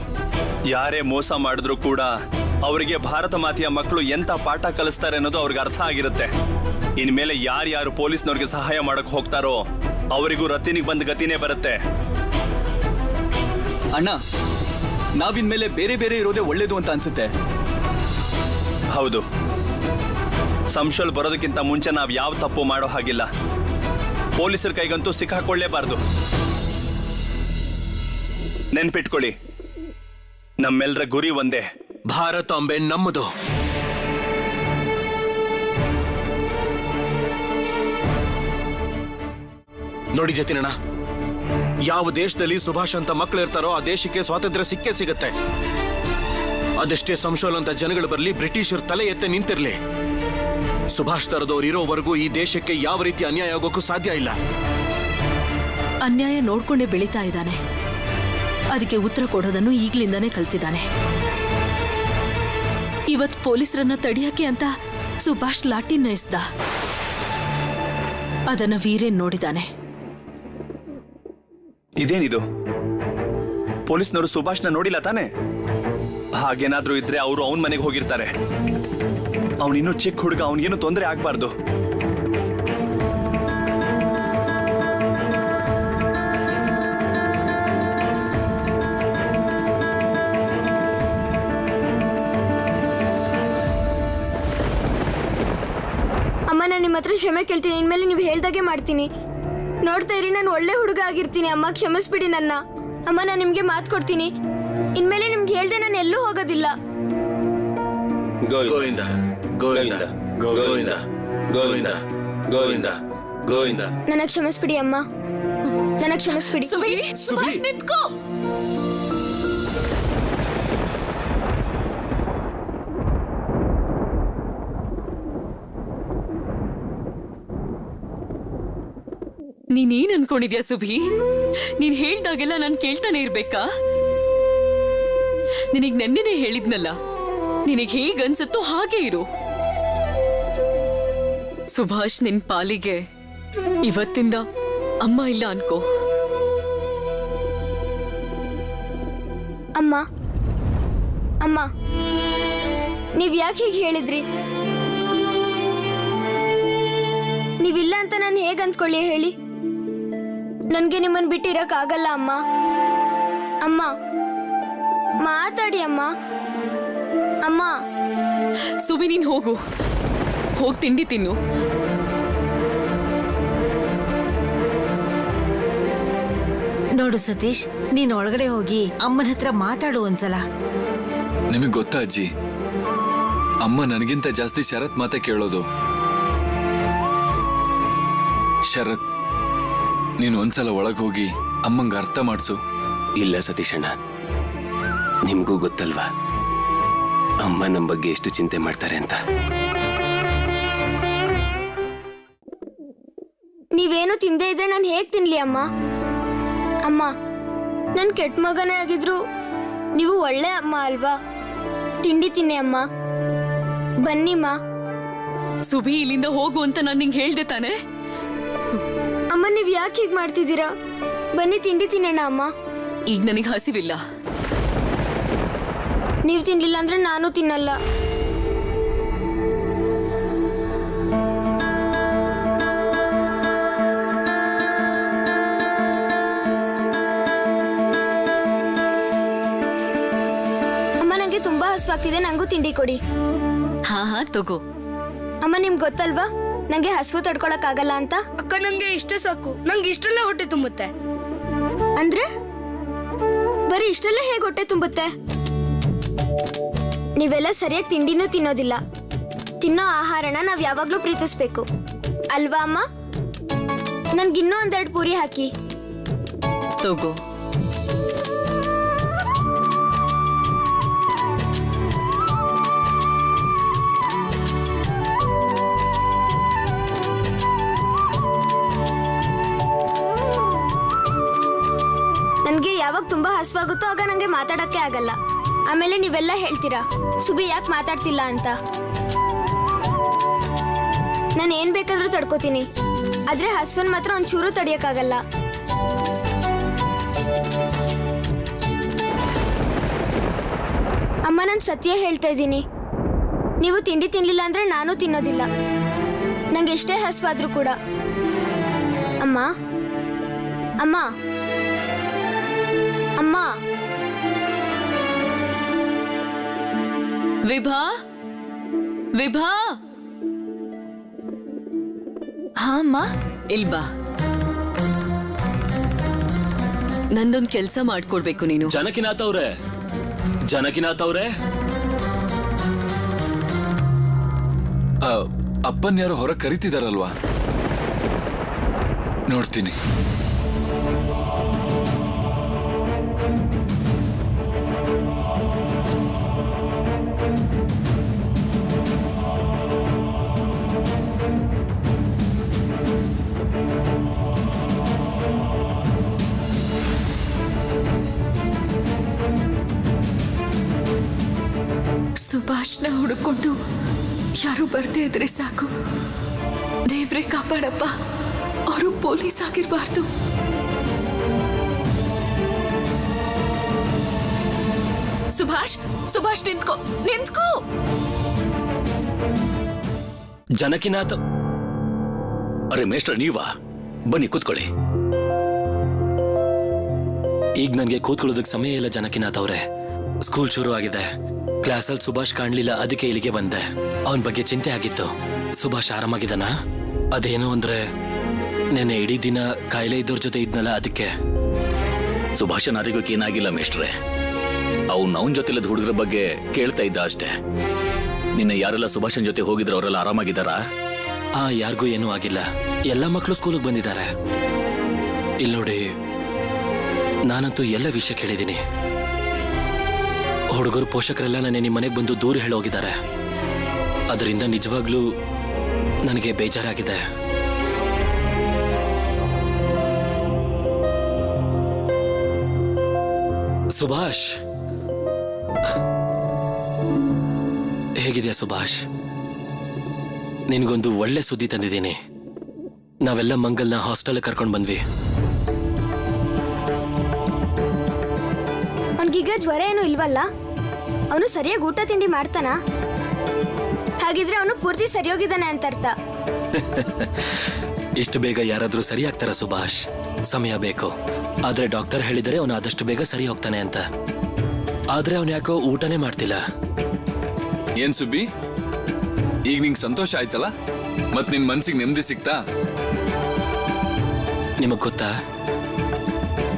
E: ಯಾರೇ ಮೋಸ ಮಾಡಿದ್ರು ಕೂಡ ಅವರಿಗೆ ಭಾರತ ಮಾತೆಯ ಮಕ್ಕಳು ಎಂತ ಪಾಠ ಕಲಿಸ್ತಾರೆ ಅನ್ನೋದು ಅವ್ರಿಗೆ ಅರ್ಥ ಆಗಿರುತ್ತೆ. ಇನ್ಮೇಲೆ ಯಾರ್ಯಾರು ಪೊಲೀಸ್ನವ್ರಿಗೆ ಸಹಾಯ ಮಾಡಕ್ ಹೋಗ್ತಾರೋ ಅವರಿಗೂ ರತ್ತಿನಿಗೆ ಬಂದ ಗತಿನೇ ಬರುತ್ತೆ.
L: ಅಣ್ಣ, ನಾವಿನ್ಮೇಲೆ ಬೇರೆ ಬೇರೆ ಇರೋದೇ ಒಳ್ಳೇದು ಅಂತ ಅನ್ಸುತ್ತೆ.
E: ಹೌದು, ಸಂಶಯ ಬರೋದಕ್ಕಿಂತ ಮುಂಚೆ ನಾವ್ ಯಾವ ತಪ್ಪು ಮಾಡೋ ಹಾಗಿಲ್ಲ. ಪೊಲೀಸರ ಕೈಗಂತೂ ಸಿಕ್ಕಾಕೊಳ್ಳೇಬಾರ್ದು. ನೆನ್ಪಿಟ್ಕೊಳ್ಳಿ, ನಮ್ಮೆಲ್ಲರ ಗುರಿ ಒಂದೇ, ಭಾರತಾಂಬೆ ನಮ್ಮದು. ನೋಡಿ ಜತಿನಣ್ಣ, ಯಾವ ದೇಶದಲ್ಲಿ ಸುಭಾಷ್ ಅಂತ ಮಕ್ಕಳು ಇರ್ತಾರೋ ಆ ದೇಶಕ್ಕೆ ಸ್ವಾತಂತ್ರ್ಯ ಸಿಕ್ಕೇ ಸಿಗುತ್ತೆ. ಅದೆಷ್ಟೇ ಸಂಶೋಧನ ಅಂತ ಜನಗಳು ಬರಲಿ, ಬ್ರಿಟಿಷರು ತಲೆ ಎತ್ತೆ ನಿಂತಿರ್ಲಿ, ಸುಭಾಷ್ ತರದವ್ರು ಇರೋವರೆಗೂ ಈ ದೇಶಕ್ಕೆ ಯಾವ ರೀತಿ ಅನ್ಯಾಯ ಆಗೋಕ್ಕೂ ಸಾಧ್ಯ ಇಲ್ಲ.
A: ಅನ್ಯಾಯ ನೋಡ್ಕೊಂಡೇ ಬೆಳೀತಾ ಇದ್ದಾನೆ. ಅದಕ್ಕೆ ಉತ್ತರ ಕೊಡೋದನ್ನು ಈಗ್ಲಿಂದಾನೇ ಕಲ್ತಿದ್ದಾನೆ. ಇವತ್ ಪೊಲೀಸರನ್ನ ತಡಿಯಕ್ಕೆ ಅಂತ ಸುಭಾಷ್ ಲಾಠಿನ ಎಸ್ದ. ಅದನ್ನ ವೀರೇನ್ ನೋಡಿದಾನೆ.
E: ಇದೇನಿದು? ಪೊಲೀಸ್ನವರು ಸುಭಾಷ್ನ ನೋಡಿಲ್ಲ ತಾನೆ? ಹಾಗೇನಾದ್ರೂ ಇದ್ರೆ ಅವರು ಅವನ ಮನೆಗೆ ಹೋಗಿರ್ತಾರೆ. ಅವನಿನ್ನೂ ಚಿಕ್ಕ ಹುಡುಗ, ಅವನಿಗೇನು ತೊಂದರೆ ಆಗ್ಬಾರ್ದು.
C: ಅಮ್ಮ, ನಾನು ನಿಮ್ಮ ಹತ್ರ ಕ್ಷಮೆ ಕೇಳ್ತೀನಿ. ಇನ್ಮೇಲೆ ನೀವು ಹೇಳ್ದಾಗೆ ಮಾಡ್ತೀನಿ. ನೋಡ್ತಾ ಇರಿ, ನಾನು ಒಳ್ಳೆ ಹುಡುಗ ಆಗಿರ್ತೀನಿ. ಅಮ್ಮ, ಕ್ಷಮಿಸ್ಬಿಡಿ ನನ್ನ. ಅಮ್ಮ, ನಾನು ನಿಮ್ಗೆ ಮಾತು ಕೊಡ್ತೀನಿ, ಇನ್ಮೇಲೆ ನಿಮ್ಗೆ ಹೇಳ್ದೆ ನಾನು ಎಲ್ಲೂ ಹೋಗೋದಿಲ್ಲ.
E: ಗೋವಿಂದ ಗೋವಿಂದ ಗೋವಿಂದ ಗೋವಿಂದ ಗೋವಿಂದ ಗೋವಿಂದ.
C: ನನಗೆ ಕ್ಷಮಿಸ್ಬಿಡಿ ಅಮ್ಮ, ನನಗೆ ಕ್ಷಮಿಸ್ಬಿಡಿ.
A: ಸುಭಾಷ್, ನಿಂತ್ಕೋ. ನೀನೇನ್ ಅನ್ಕೊಂಡಿದ್ಯಾ ಸುಭಿ? ನೀನ್ ಹೇಳ್ದಾಗೆಲ್ಲ ನಾನು ಕೇಳ್ತಾನೆ ಇರ್ಬೇಕಾ? ನಿನಗ್ ನೆನ್ನೆನೆ ಹೇಳಿದ್ನಲ್ಲ, ನಿನಗ್ ಹೇಗ್ ಅನ್ಸತ್ತೋ ಹಾಗೆ ಇರು. ಸುಭಾಷ್, ನಿನ್ ಪಾಲಿಗೆ ಇವತ್ತಿಂದ ಅಮ್ಮ ಇಲ್ಲ ಅನ್ಕೋ.
C: ಅಮ್ಮ, ಅಮ್ಮ, ನೀವ್ ಯಾಕೆ ಹೀಗೆ ಹೇಳಿದ್ರಿ? ನೀವಿಲ್ಲ ಅಂತ ನಾನು ಹೇಗೆ ಅಂದ್ಕೊಳ್ಳಿ ಹೇಳಿ? ನನ್ಗೆ ನಿಮ್ಮನ್ ಬಿಟ್ಟಿರಕ್ ಆಗಲ್ಲ ಅಮ್ಮ. ಅಮ್ಮ ಮಾತಾಡಿ ಅಮ್ಮ. ಅಮ್ಮ
A: ಸುಬಿ, ನೀನ್ ಹೋಗು, ಹೋಗ್ ತಿಂಡಿ ತಿನ್ನು.
K: ನೋಡು ಸತೀಶ್, ನೀನ್ ಒಳಗಡೆ ಹೋಗಿ ಅಮ್ಮನ ಹತ್ರ ಮಾತಾಡು ಒಂದ್ಸಲ.
J: ನಿಮಗ್ ಗೊತ್ತಾ ಅಜ್ಜಿ, ಅಮ್ಮ ನನಗಿಂತ ಜಾಸ್ತಿ ಶರತ್ ಮಾತೆ ಕೇಳೋದು. ಶರತ್, ನೀನು ಒಂದ್ಸಲ ಒಳಗೆ ಹೋಗಿ ಅಮ್ಮಂಗ ಅರ್ಥ ಮಾಡ್ಸು.
B: ಇಲ್ಲ ಸತೀಶಣ್ಣ, ನಿಮ್ಗೂ ಗೊತ್ತಲ್ವಾ ಅಮ್ಮ ನಮ್ಮ ಬಗ್ಗೆ ಎಷ್ಟು ಚಿಂತೆ ಮಾಡ್ತಾರೆ ಅಂತ.
C: ನೀವೇನು ತಿಂದೇ ಇದ್ರೆ ನಾನು ಹೇಗ್ ತಿನ್ಲಿ ಅಮ್ಮ? ಅಮ್ಮ, ನನ್ ಕೆಟ್ಟ ಮಗನೇ ಆಗಿದ್ರು ನೀವು ಒಳ್ಳೆ ಅಮ್ಮ ಅಲ್ವಾ? ತಿಂಡಿ ತಿನ್ನಿ ಅಮ್ಮ. ಬನ್ನಿಮ್ಮ.
A: ಸುಬಿ, ಇಲ್ಲಿಂದ ಹೋಗು ಅಂತ ನಾನು ನಿಂಗೆ ಹೇಳ್ದೆ ತಾನೆ?
C: ಅಮ್ಮ ನೀವ್ ಯಾಕೆ ಹೀಗ್ ಮಾಡ್ತಿದ್ದೀರಾ? ಬನ್ನಿ ತಿಂಡಿ ತಿನ್ನೋಣ ಅಮ್ಮ.
A: ಈಗ ನನಗೆ ಹಸಿವಿಲ್ಲ.
C: ನೀವ್ ತಿನ್ಲಿಲ್ಲ ಅಂದ್ರೆ ನಾನು ತಿನ್ನಲ್ಲ. ಅಮ್ಮ ನಂಗೆ ತುಂಬಾ ಹಸುವಾಗ್ತಿದೆ, ನಂಗೂ ತಿಂಡಿ ಕೊಡಿ.
A: ಹಾ ಹಾ ತಗೋ.
C: ಅಮ್ಮ ನಿಮ್ಗೆ ಗೊತ್ತಲ್ವಾ ನಂಗೆ ಹಸುವು ತಡ್ಕೊಳಕ್ ಆಗಲ್ಲ ಅಂತ.
M: ಅಕ್ಕ ನಂಗೆ ಇಷ್ಟೇ ಸಾಕು, ನಂಗೆ ಇಷ್ಟೆಲ್ಲ ಹೊಟ್ಟೆ ತುಂಬುತ್ತೆ.
C: ಅಂದ್ರೆ ಬರೀ ಇಷ್ಟೆಲ್ಲ ಹೇಗೆ ಹೊಟ್ಟೆ ತುಂಬುತ್ತೆ? ನೀವೆಲ್ಲ ಸರಿಯಾಗಿ ತಿಂಡಿನೂ ತಿನ್ನೋದಿಲ್ಲ. ತಿನ್ನೋ ಆಹಾರನ ನಾವ್ ಯಾವಾಗ್ಲೂ ಪ್ರೀತಿಸ್ಬೇಕು ಅಲ್ವಾ ಅಮ್ಮ? ನನ್ಗಿನ್ನೂ ಒಂದೆರಡು ಪೂರಿ ಹಾಕಿ.
A: ತಗೋ.
C: ನನ್ಗೆ ಯಾವಾಗ ತುಂಬಾ ಹಸುವಾಗುತ್ತೋ ಆಗ ನಂಗೆ ಮಾತಾಡಕ್ಕೆ ಆಗಲ್ಲ. ಆಮೇಲೆ ನೀವೆಲ್ಲ ಹೇಳ್ತೀರಾ ಸುಬಿ ಯಾಕೆ ಮಾತಾಡ್ತಿಲ್ಲ ಅಂತ. ನಾನು ಏನ್ ಬೇಕಾದ್ರೂ ತಡ್ಕೋತೀನಿ, ಆದ್ರೆ ಹಸುವನ್ ಮಾತ್ರ ಒಂಚೂರು ತಡಿಯಕ್ಕಾಗಲ್ಲ. ಅಮ್ಮ ನಾನು ಸತ್ಯ ಹೇಳ್ತಾ ಇದ್ದೀನಿ. ನೀವು ತಿಂಡಿ ತಿನ್ಲಿಲ್ಲ ಅಂದ್ರೆ ನಾನು ತಿನ್ನೋದಿಲ್ಲ, ನಂಗೆ ಎಷ್ಟೇ ಹಸುವಾದ್ರೂ ಕೂಡ. ಅಮ್ಮ ಅಮ್ಮ ಅಮ್ಮ.
A: ವಿಭಾ, ವಿಭಾ. ಹಾ ಅಮ್ಮ, ಇಲ್ಬಾ. ನಂದೊಂದು ಕೆಲಸ ಮಾಡ್ಕೊಡ್ಬೇಕು ನೀನು.
D: ಜನಕಿನಾಥ್ ಅವ್ರೆ, ಜನಕಿನಾಥ್ ಅವ್ರೆ.
J: ಅಪ್ಪನ್ ಯಾರು ಹೊರ ಕರಿತಿದಾರಲ್ವಾ? ನೋಡ್ತೀನಿ.
A: ಸುಭಾಷ್ನ ಹುಡುಕೊಂಡು ಯಾರು ಬರ್ದೇ ಇದ್ರೆ ಸಾಕು. ದೇವ್ರೆ ಕಾಪಾಡಪ್ಪ, ಅವರು ಪೊಲೀಸ್ ಆಗಿರ್ಬಾರ್ದು. ಸುಭಾಷ್, ಸುಭಾಷ್ ನಿಂತ್ಕೋ, ನಿಂತ್ಕೋ.
D: ಜನಕಿನಾಥ್.
I: ಅರೆ ಮೇಸ್ಟರ್, ನೀವಾ? ಬನ್ನಿ ಕೂತ್ಕೊಳ್ಳಿ.
D: ಈಗ ನನ್ಗೆ ಕೂತ್ಕೊಳ್ಳೋದಕ್ಕೆ ಸಮಯ ಇಲ್ಲ ಜನಕಿನಾಥ್ ಅವ್ರೆ. ಸ್ಕೂಲ್ ಶುರು ಆಗಿದೆ. ಕ್ಲಾಸಲ್ಲಿ ಸುಭಾಷ್ ಕಾಣ್ಲಿಲ್ಲ, ಅದಕ್ಕೆ ಇಲ್ಲಿಗೆ ಬಂದೆ. ಅವನ ಬಗ್ಗೆ ಚಿಂತೆ ಆಗಿತ್ತು. ಸುಭಾಷ್ ಆರಾಮಾಗಿದ್ದಾನ? ಅದೇನು ಅಂದ್ರೆ ನೆನ್ನೆ ಇಡೀ ದಿನ ಕಾಯಿಲೆ ಇದ್ದವ್ರ ಜೊತೆ ಇದ್ನಲ್ಲ, ಅದಕ್ಕೆ.
I: ಸುಭಾಷನ್ ಆರೋಗ್ಯಕ್ಕೆ ಏನಾಗಿಲ್ಲ ಮೇಸ್ಟ್ರೆ. ಅವನ ಜೊತೆಲದ ಹುಡುಗರ ಬಗ್ಗೆ ಕೇಳ್ತಾ ಇದ್ದ ಅಷ್ಟೇ. ನಿನ್ನೆ ಯಾರೆಲ್ಲ ಸುಭಾಷನ್ ಜೊತೆ ಹೋಗಿದ್ರು ಅವರೆಲ್ಲ ಆರಾಮಾಗಿದ್ದಾರಾ?
D: ಯಾರಿಗೂ ಏನೂ ಆಗಿಲ್ಲ. ಎಲ್ಲ ಮಕ್ಕಳು ಸ್ಕೂಲಿಗೆ ಬಂದಿದ್ದಾರೆ. ಇಲ್ಲಿ ನೋಡಿ, ನಾನಂತೂ ಎಲ್ಲ ವಿಷಯ ಕೇಳಿದ್ದೀನಿ. ಹುಡುಗರು ಪೋಷಕರೆಲ್ಲ ನನ್ನ ನಿಮ್ಮ ಮನೆಗೆ ಬಂದು ದೂರ ಹೇಳೋಗಿದ್ದಾರೆ. ಅದರಿಂದ ನಿಜವಾಗ್ಲೂ ನನಗೆ ಬೇಜಾರಾಗಿದೆ. ಸುಭಾಷ್, ಹೇಗಿದೆಯಾ ಸುಭಾಷ್? ನಿನಗೊಂದು ಒಳ್ಳೆ ಸುದ್ದಿ ತಂದಿದ್ದೀನಿ. ನಾವೆಲ್ಲ ಮಂಗಲ್ನ ಹಾಸ್ಟೆಲ್ ಕರ್ಕೊಂಡು ಬಂದ್ವಿ.
C: ಅವನಿಗೀಗ ಜ್ವರ ಏನೂ ಇಲ್ವಲ್ಲ? ಅವನು ಸರಿಯಾಗಿ ಊಟ ತಿಂಡಿ ಮಾಡ್ತಾನಾ? ಹಾಗಿದ್ರೆ ಅವನು ಪೂರ್ತಿ ಸರಿ ಹೋಗಿದ್ದಾನೆ ಅಂತ ಅರ್ಥ.
D: ಇಷ್ಟು ಬೇಗ ಯಾರಾದ್ರೂ ಸರಿ ಆಗ್ತಾರ ಸುಭಾಷ್? ಸಮಯ ಬೇಕು. ಆದ್ರೆ ಡಾಕ್ಟರ್ ಹೇಳಿದರೆ ಅವನು ಆದಷ್ಟು ಬೇಗ ಸರಿ ಹೋಗ್ತಾನೆ ಅಂತ. ಆದ್ರೆ ಅವನು ಯಾಕೋ ಊಟನೇ ಮಾಡ್ತಿಲ್ಲ.
J: ಏನ್ ಸುಬ್ಬಿ, ಈಗ ನಿಂಗೆ ಸಂತೋಷ ಆಯ್ತಲ್ಲ? ಮತ್ ನಿನ್ ಮನ್ಸಿಗೆ ನೆಮ್ಮದಿ ಸಿಕ್ತಾ?
D: ನಿಮಗ್ ಗೊತ್ತಾ,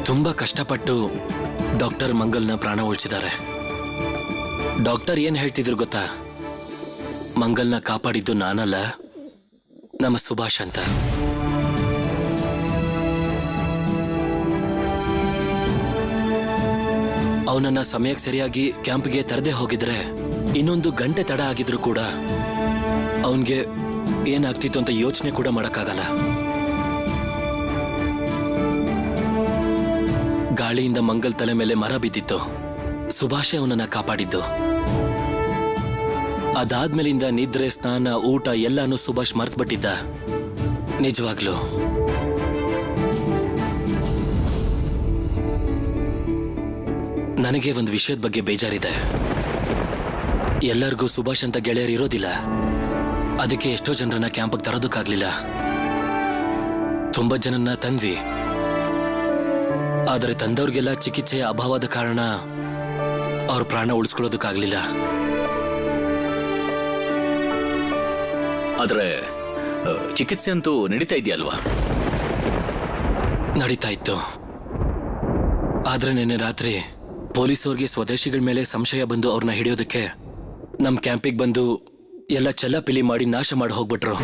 D: ತುಂಬಾ ಕಷ್ಟಪಟ್ಟು ಡಾಕ್ಟರ್ ಮಂಗಲ್ನ ಪ್ರಾಣ ಉಳಿಸಿದ್ದಾರೆ. ಡಾಕ್ಟರ್ ಏನ್ ಹೇಳ್ತಿದ್ರು ಗೊತ್ತಾ? ಮಂಗಲ್ನ ಕಾಪಾಡಿದ್ದು ನಾನಲ್ಲ, ನಮ್ಮ ಸುಭಾಷ್ ಅಂತ. ಅವನನ್ನ ಸಮಯಕ್ಕೆ ಸರಿಯಾಗಿ ಕ್ಯಾಂಪ್ಗೆ ತರದೆ ಹೋಗಿದ್ರೆ, ಇನ್ನೊಂದು ಗಂಟೆ ತಡ ಆಗಿದ್ರು ಕೂಡ ಅವನ್ಗೆ ಏನಾಗ್ತಿತ್ತು ಅಂತ ಯೋಚನೆ ಕೂಡ ಮಾಡಕ್ಕಾಗಲ್ಲ. ಗಾಳಿಯಿಂದ ಮಂಗಲ್ ತಲೆ ಮೇಲೆ ಮರ ಬಿದ್ದಿತ್ತು. ಸುಭಾಷೇ ಅವನನ್ನ ಕಾಪಾಡಿದ್ದು. ಅದಾದ್ಮೇಲಿಂದ ನಿದ್ರೆ, ಸ್ನಾನ, ಊಟ ಎಲ್ಲಾನು ಸುಭಾಷ್ ಮರ್ತ್ಬಿಟ್ಟಿದ್ದ. ನಿಜವಾಗ್ಲು ನನಗೆ ಒಂದು ವಿಷಯದ ಬಗ್ಗೆ ಬೇಜಾರಿದೆ. ಎಲ್ಲರಿಗೂ ಸುಭಾಷ್ ಅಂತ ಗೆಳೆಯರು ಇರೋದಿಲ್ಲ. ಅದಕ್ಕೆ ಎಷ್ಟೋ ಜನರನ್ನ ಕ್ಯಾಂಪ್ಗೆ ತರೋದಕ್ಕಾಗ್ಲಿಲ್ಲ. ತುಂಬಾ ಜನನ್ನ ತಂದ್ವಿ. ಆದರೆ ತಂದವ್ರಿಗೆಲ್ಲ ಚಿಕಿತ್ಸೆಯ ಅಭಾವದ ಕಾರಣ ಅವ್ರ ಪ್ರಾಣ ಉಳಿಸ್ಕೊಳ್ಳೋದಕ್ಕಾಗ್ಲಿಲ್ಲ.
I: ಆದ್ರೆ ಚಿಕಿತ್ಸೆ ಅಂತೂ ನಡೀತಾ ಇದೆಯಲ್ವಾ?
D: ನಡೀತಾ ಇತ್ತು. ಆದ್ರೆ ನಿನ್ನೆ ರಾತ್ರಿ ಪೊಲೀಸವ್ರಿಗೆ ಸ್ವದೇಶಿಗಳ ಮೇಲೆ ಸಂಶಯ ಬಂದು ಅವ್ರನ್ನ ಹಿಡಿಯೋದಕ್ಕೆ ನಮ್ ಕ್ಯಾಂಪಿಗೆ ಬಂದು ಎಲ್ಲ ಚೆಲ್ಲಾಪಿಲಿ ಮಾಡಿ ನಾಶ ಮಾಡಿ ಹೋಗ್ಬಿಟ್ರು.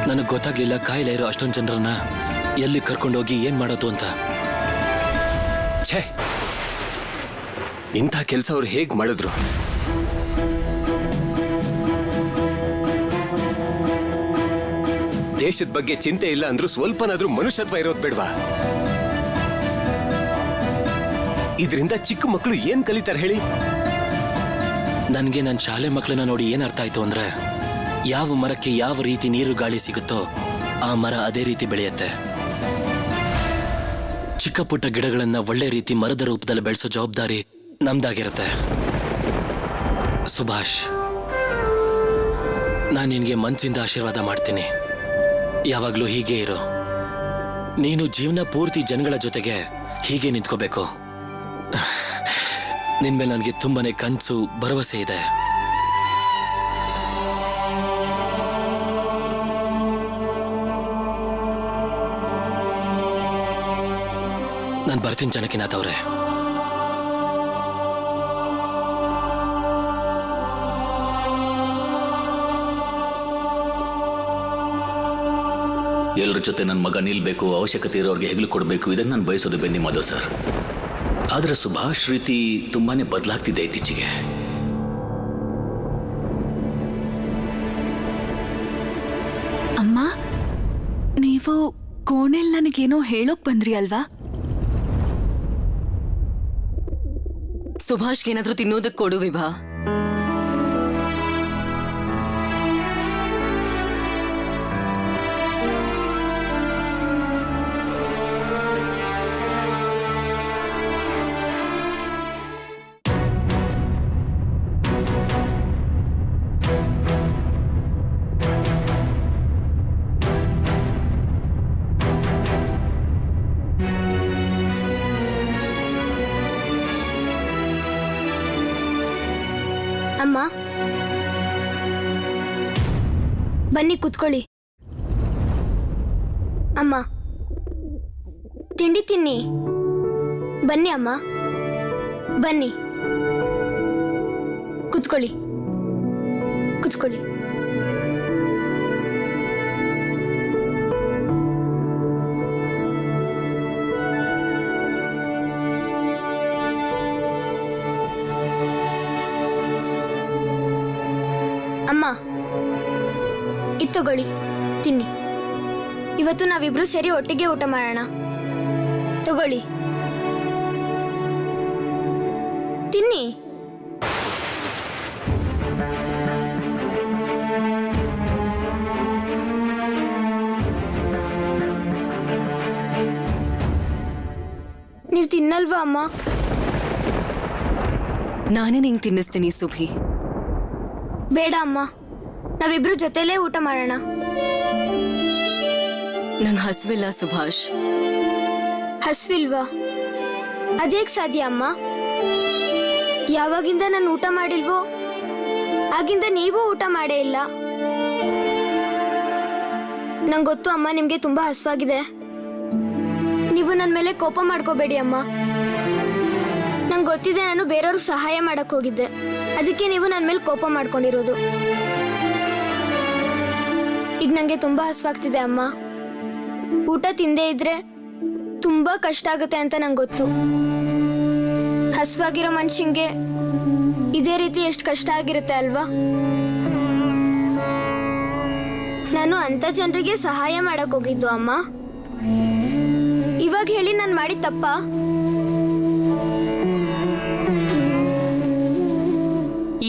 D: ನನಗ್ ಗೊತ್ತಾಗ್ಲಿಲ್ಲ ಕಾಯಿಲೆ ಇರೋ ಅಷ್ಟೊಂದು ಜನರನ್ನ ಎಲ್ಲಿ ಕರ್ಕೊಂಡೋಗಿ ಏನ್ ಮಾಡೋದು ಅಂತ.
B: ಛೇ, ಇಂಥ ಕೆಲಸ ಅವ್ರು ಹೇಗ್ ಮಾಡಿದ್ರು? ದೇಶದ ಬಗ್ಗೆ ಚಿಂತೆ ಇಲ್ಲ ಅಂದ್ರೂ ಸ್ವಲ್ಪನಾದ್ರೂ ಮನುಷ್ಯತ್ವ ಇರೋದ್ ಬೇಡ್ವಾ? ಇದರಿಂದ ಚಿಕ್ಕ ಮಕ್ಕಳು ಏನ್ ಕಲಿತಾರೆ ಹೇಳಿ?
D: ನನ್ಗೆ ನನ್ನ ಶಾಲೆ ಮಕ್ಕಳನ್ನ ನೋಡಿ ಏನ್ ಅರ್ಥ ಆಯ್ತು ಅಂದ್ರೆ, ಯಾವ ಮರಕ್ಕೆ ಯಾವ ರೀತಿ ನೀರು ಗಾಳಿ ಸಿಗುತ್ತೋ ಆ ಮರ ಅದೇ ರೀತಿ ಬೆಳೆಯುತ್ತೆ. ಚಿಕ್ಕ ಪುಟ್ಟ ಗಿಡಗಳನ್ನ ಒಳ್ಳೆ ರೀತಿ ಮರದ ರೂಪದಲ್ಲಿ ಬೆಳೆಸೋ ಜವಾಬ್ದಾರಿ ನಮ್ದಾಗಿರುತ್ತೆ. ಸುಭಾಷ್, ನಾನು ನಿನ್ಗೆ ಮನ್ಸಿಂದ ಆಶೀರ್ವಾದ ಮಾಡ್ತೀನಿ. ಯಾವಾಗ್ಲೂ ಹೀಗೆ ಇರು. ನೀನು ಜೀವನ ಪೂರ್ತಿ ಜನಗಳ ಜೊತೆಗೆ ಹೀಗೆ ನಿಂತ್ಕೋಬೇಕು. ನಿನ್ಮೇಲೆ ನನಗೆ ತುಂಬಾನೇ ಕನ್ಸು, ಭರವಸೆ ಇದೆ. ನಾನು ಬರ್ತೀನಿ ಜನಕಿನಾಥ್ ಅವರೇ.
I: ಎಲ್ಲರ ಜೊತೆ ನನ್ನ ಮಗ ನಿಲ್ಬೇಕು, ಅವಶ್ಯಕತೆ ಇರೋರಿಗೆ ಹೆಗಲು ಕೊಡಬೇಕು, ಇದನ್ನು ನಾನು ಬಯಸೋದು ಬೆನ್ನಿ ಮಾಧವ್ ಸರ್. ಆದರೆ ಸುಭಾಷ್ ರೀತಿ ತುಂಬಾನೇ ಬದಲಾಗ್ತಿದೆ ಇತ್ತೀಚೆಗೆ.
A: ಅಮ್ಮ, ನೀವು ಕೋಣೆಲ್ ನನಗೇನೋ ಹೇಳೋಕ್ ಬಂದ್ರಿ ಅಲ್ವಾ?
H: ಸುಭಾಷ್ಗೇನಾದ್ರೂ ತಿನ್ನೋದಕ್ಕೆ ಕೊಡು ವಿಭಾ.
C: ಅಮ್ಮ, ಬನ್ನಿ ಕೂತ್ಕೊಳ್ಳಿ. ಅಮ್ಮ, ತಿಂಡಿ ತಿನ್ನಿ. ಬನ್ನಿ ಅಮ್ಮ, ಬನ್ನಿ ಕೂತ್ಕೊಳ್ಳಿ, ಕೂತ್ಕೊಳ್ಳಿ. ಅಮ್ಮ, ಇದು ತಗೊಳ್ಳಿ, ತಿನ್ನಿ. ಇವತ್ತು ನಾವಿಬ್ರು ಸೇರಿ ಒಟ್ಟಿಗೆ ಊಟ ಮಾಡೋಣ. ತಗೊಳ್ಳಿ, ತಿನ್ನಿ. ತಿನ್ನಲ್ವಾ ಅಮ್ಮ?
A: ನಾನೇ ನಿಂಗೆ ತಿನ್ನಿಸ್ತೀನಿ ಸುಭಿ.
C: ಬೇಡ ಅಮ್ಮ, ನಾವಿಬ್ರು ಜೊತೆಲೇ ಊಟ ಮಾಡೋಣ.
A: ನಂಗೆ ಹಸ್ವಿಲ್ಲ ಸುಭಾಷ್.
C: ಹಸ್ವಿಲ್ವಾ? ಅದೇಗ್ ಸಾಧ್ಯ ಅಮ್ಮ? ಯಾವಾಗಿಂದ ನಾನು ಊಟ ಮಾಡಿಲ್ವೋ ಆಗಿಂದ ನೀವು ಊಟ ಮಾಡೇ ಇಲ್ಲ. ನಂಗೆ ಗೊತ್ತು ಅಮ್ಮ, ನಿಮ್ಗೆ ತುಂಬಾ ಹಸ್ವಾಗಿದೆ. ನೀವು ನನ್ನ ಮೇಲೆ ಕೋಪ ಮಾಡ್ಕೋಬೇಡಿ ಅಮ್ಮ. ನಂಗೆ ಗೊತ್ತಿದೆ, ನಾನು ಬೇರೆಯವ್ರಿಗೆ ಸಹಾಯ ಮಾಡಕ್ ಹೋಗಿದ್ದೆ, ಅದಕ್ಕೆ ನೀವು ನನ್ನ ಮೇಲೆ ಕೋಪ ಮಾಡ್ಕೊಂಡಿರೋದು. ಈಗ ನಂಗೆ ತುಂಬಾ ಹಸ್ವಾಗ್ತಿದೆ ಅಮ್ಮ. ಊಟ ತಿಂದೇ ಇದ್ರೆ ತುಂಬಾ ಕಷ್ಟ ಆಗುತ್ತೆ ಅಂತ ನಂಗೆ ಗೊತ್ತು. ಹಸ್ವಾಗಿರೋ ಮನುಷ್ಯಂಗೆ ಇದೇ ರೀತಿ ಎಷ್ಟು ಕಷ್ಟ ಆಗಿರುತ್ತೆ ಅಲ್ವಾ? ನಾನು ಅಂತ ಜನರಿಗೆ ಸಹಾಯ ಮಾಡಕ್ ಹೋಗಿದ್ದು ಅಮ್ಮ. ಇವಾಗ ಹೇಳಿ ನಾನು ಮಾಡಿದ ತಪ್ಪಾ?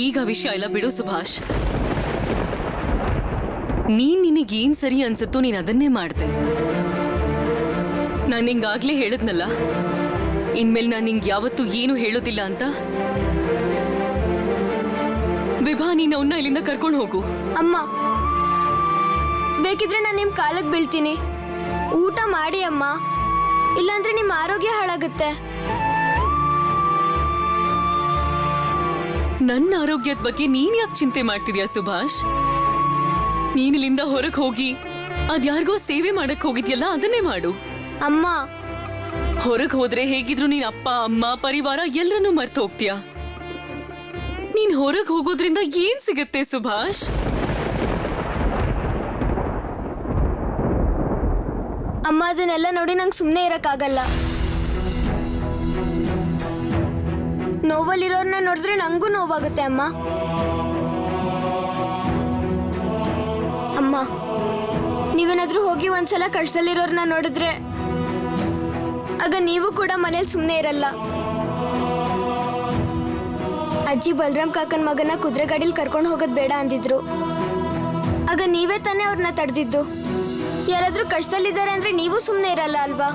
A: ಈಗ ವಿಷಯ ಎಲ್ಲ ಬಿಡು ಸುಭಾಷ್. ನಿನಗೇನ್ ಸರಿ ಅನ್ಸುತ್ತೋ ನೀನ್ ಅದನ್ನೇ ಮಾಡ್ದೆ. ನಾನು ನಿಂಗಾಗ್ಲೇ ಹೇಳದ್ನಲ್ಲ, ಇನ್ಮೇಲೆ ನಾನು ನಿಂಗೆ ಯಾವತ್ತೂ ಏನು ಹೇಳೋದಿಲ್ಲ ಅಂತ. ವಿಭಾ, ನೀನು ಅವನ್ನ ಇಲ್ಲಿಂದ ಕರ್ಕೊಂಡು ಹೋಗು.
C: ಅಮ್ಮ, ಬೇಕಿದ್ರೆ ನಾನು ನಿಮ್ ಕಾಲಕ್ಕೆ ಬೀಳ್ತೀನಿ. ಊಟ ಮಾಡಿ ಅಮ್ಮ, ಇಲ್ಲಾಂದ್ರೆ ನಿಮ್ಮ ಆರೋಗ್ಯ ಹಾಳಾಗುತ್ತೆ.
A: ನನ್ನ ಆರೋಗ್ಯದ ಬಗ್ಗೆ ನೀನ್ ಯಾಕೆ ಚಿಂತೆ ಮಾಡ್ತಿದ್ಯಾ ಸುಭಾಷ್? ನೀನಿಲ್ಲಿಂದ ಹೊರಗೆ ಹೋಗಿ ಅದ್ಯಾರಿಗೋ ಸೇವೆ ಮಾಡಕ್ ಹೋಗಿದ್ಯಲ್ಲ, ಅದನ್ನೇ ಮಾಡು.
C: ಅಮ್ಮ,
A: ಹೊರಗೆ ಹೋದ್ರೆ ಹೇಗಿದ್ರು ನೀನ್ ಅಪ್ಪ ಅಮ್ಮ ಪರಿವಾರ ಎಲ್ಲರನ್ನೂ ಮರ್ತು ಹೋಗ್ತೀಯ. ನೀನ್ ಹೊರಗೆ ಹೋಗೋದ್ರಿಂದ ಏನ್ ಸಿಗತ್ತೆ ಸುಭಾಷ್?
C: ಅಮ್ಮ, ಅದನ್ನೆಲ್ಲ ನೋಡಿ ನಂಗೆ ಸುಮ್ಮನೆ ಇರಕ್ಕಾಗಲ್ಲ. ನೋವಲ್ಲಿರೋರ್ನ ನೋಡಿದ್ರೆ ನಂಗೂ ನೋವಾಗುತ್ತೆ ಅಮ್ಮ. ಅಮ್ಮ, ನೀವೇನಾದ್ರೂ ಹೋಗಿ ಒಂದ್ಸಲ ಕಷ್ಟದಲ್ಲಿರೋರ್ನ ನೋಡಿದ್ರೆ ಆಗ ನೀವು ಕೂಡ ಮನೇಲಿ ಸುಮ್ಮನೆ ಇರಲ್ಲ. ಅಜ್ಜಿ ಬಲರಾಮ್ ಕಾಕನ್ ಮಗನ ಕುದುರೆ ಗಾಡಿಲಿ ಕರ್ಕೊಂಡು ಹೋಗೋದ್ ಬೇಡ ಅಂದಿದ್ರು. ಆಗ ನೀವೇ ತಾನೇ ಅವ್ರನ್ನ ತಡೆದಿದ್ದು. ಯಾರಾದ್ರೂ ಕಷ್ಟದಲ್ಲಿದ್ದಾರೆ ಅಂದ್ರೆ ನೀವು ಸುಮ್ಮನೆ ಇರಲ್ಲ ಅಲ್ವಾ?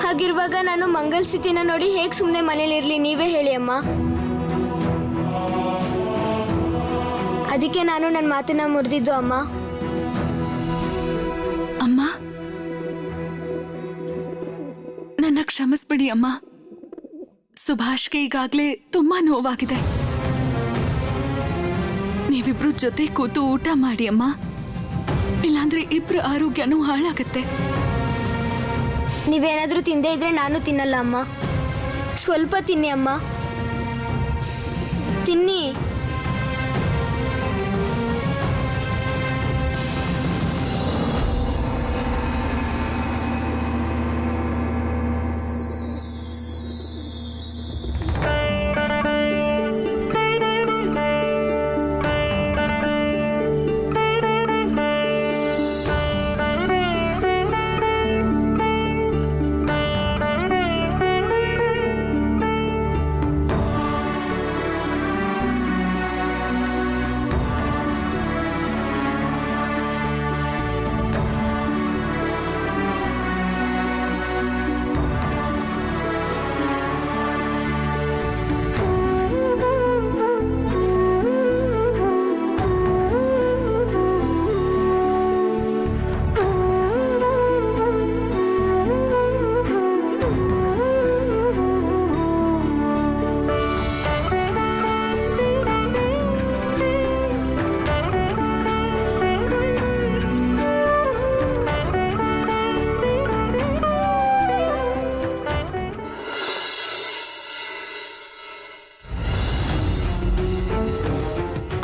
C: ಹಾಗಿರುವಾಗ ನಾನು ಮಂಗಲ್ ಸ್ಥಿತಿನ ನೋಡಿ ಹೇಗ್ ಸುಮ್ಮನೆ ಮನೇಲಿರ್ಲಿ, ನೀವೇ ಹೇಳಿ ಅಮ್ಮ. ಅದಕ್ಕೆ ನಾನು ನನ್ನ ಮಾತನ್ನ ಮುರಿದಿದ್ದು ಅಮ್ಮ.
A: ಅಮ್ಮ, ನನ್ನ ಕ್ಷಮಿಸ್ಬಿಡಿ ಅಮ್ಮ. ಸುಭಾಷ್ಗೆ ಈಗಾಗ್ಲೇ ತುಂಬಾ ನೋವಾಗಿದೆ. ನೀವಿಬ್ರು ಜೊತೆ ಕೂತು ಊಟ ಮಾಡಿ ಅಮ್ಮ, ಇಲ್ಲಾಂದ್ರೆ ಇಬ್ರು ಆರೋಗ್ಯನೂ ಹಾಳಾಗತ್ತೆ.
C: ನೀವೇನಾದ್ರೂ ತಿಂದೇ ಇದ್ರೆ ನಾನು ತಿನ್ನಲ್ಲ ಅಮ್ಮ. ಸ್ವಲ್ಪ ತಿನ್ನಿ ಅಮ್ಮ, ತಿನ್ನಿ.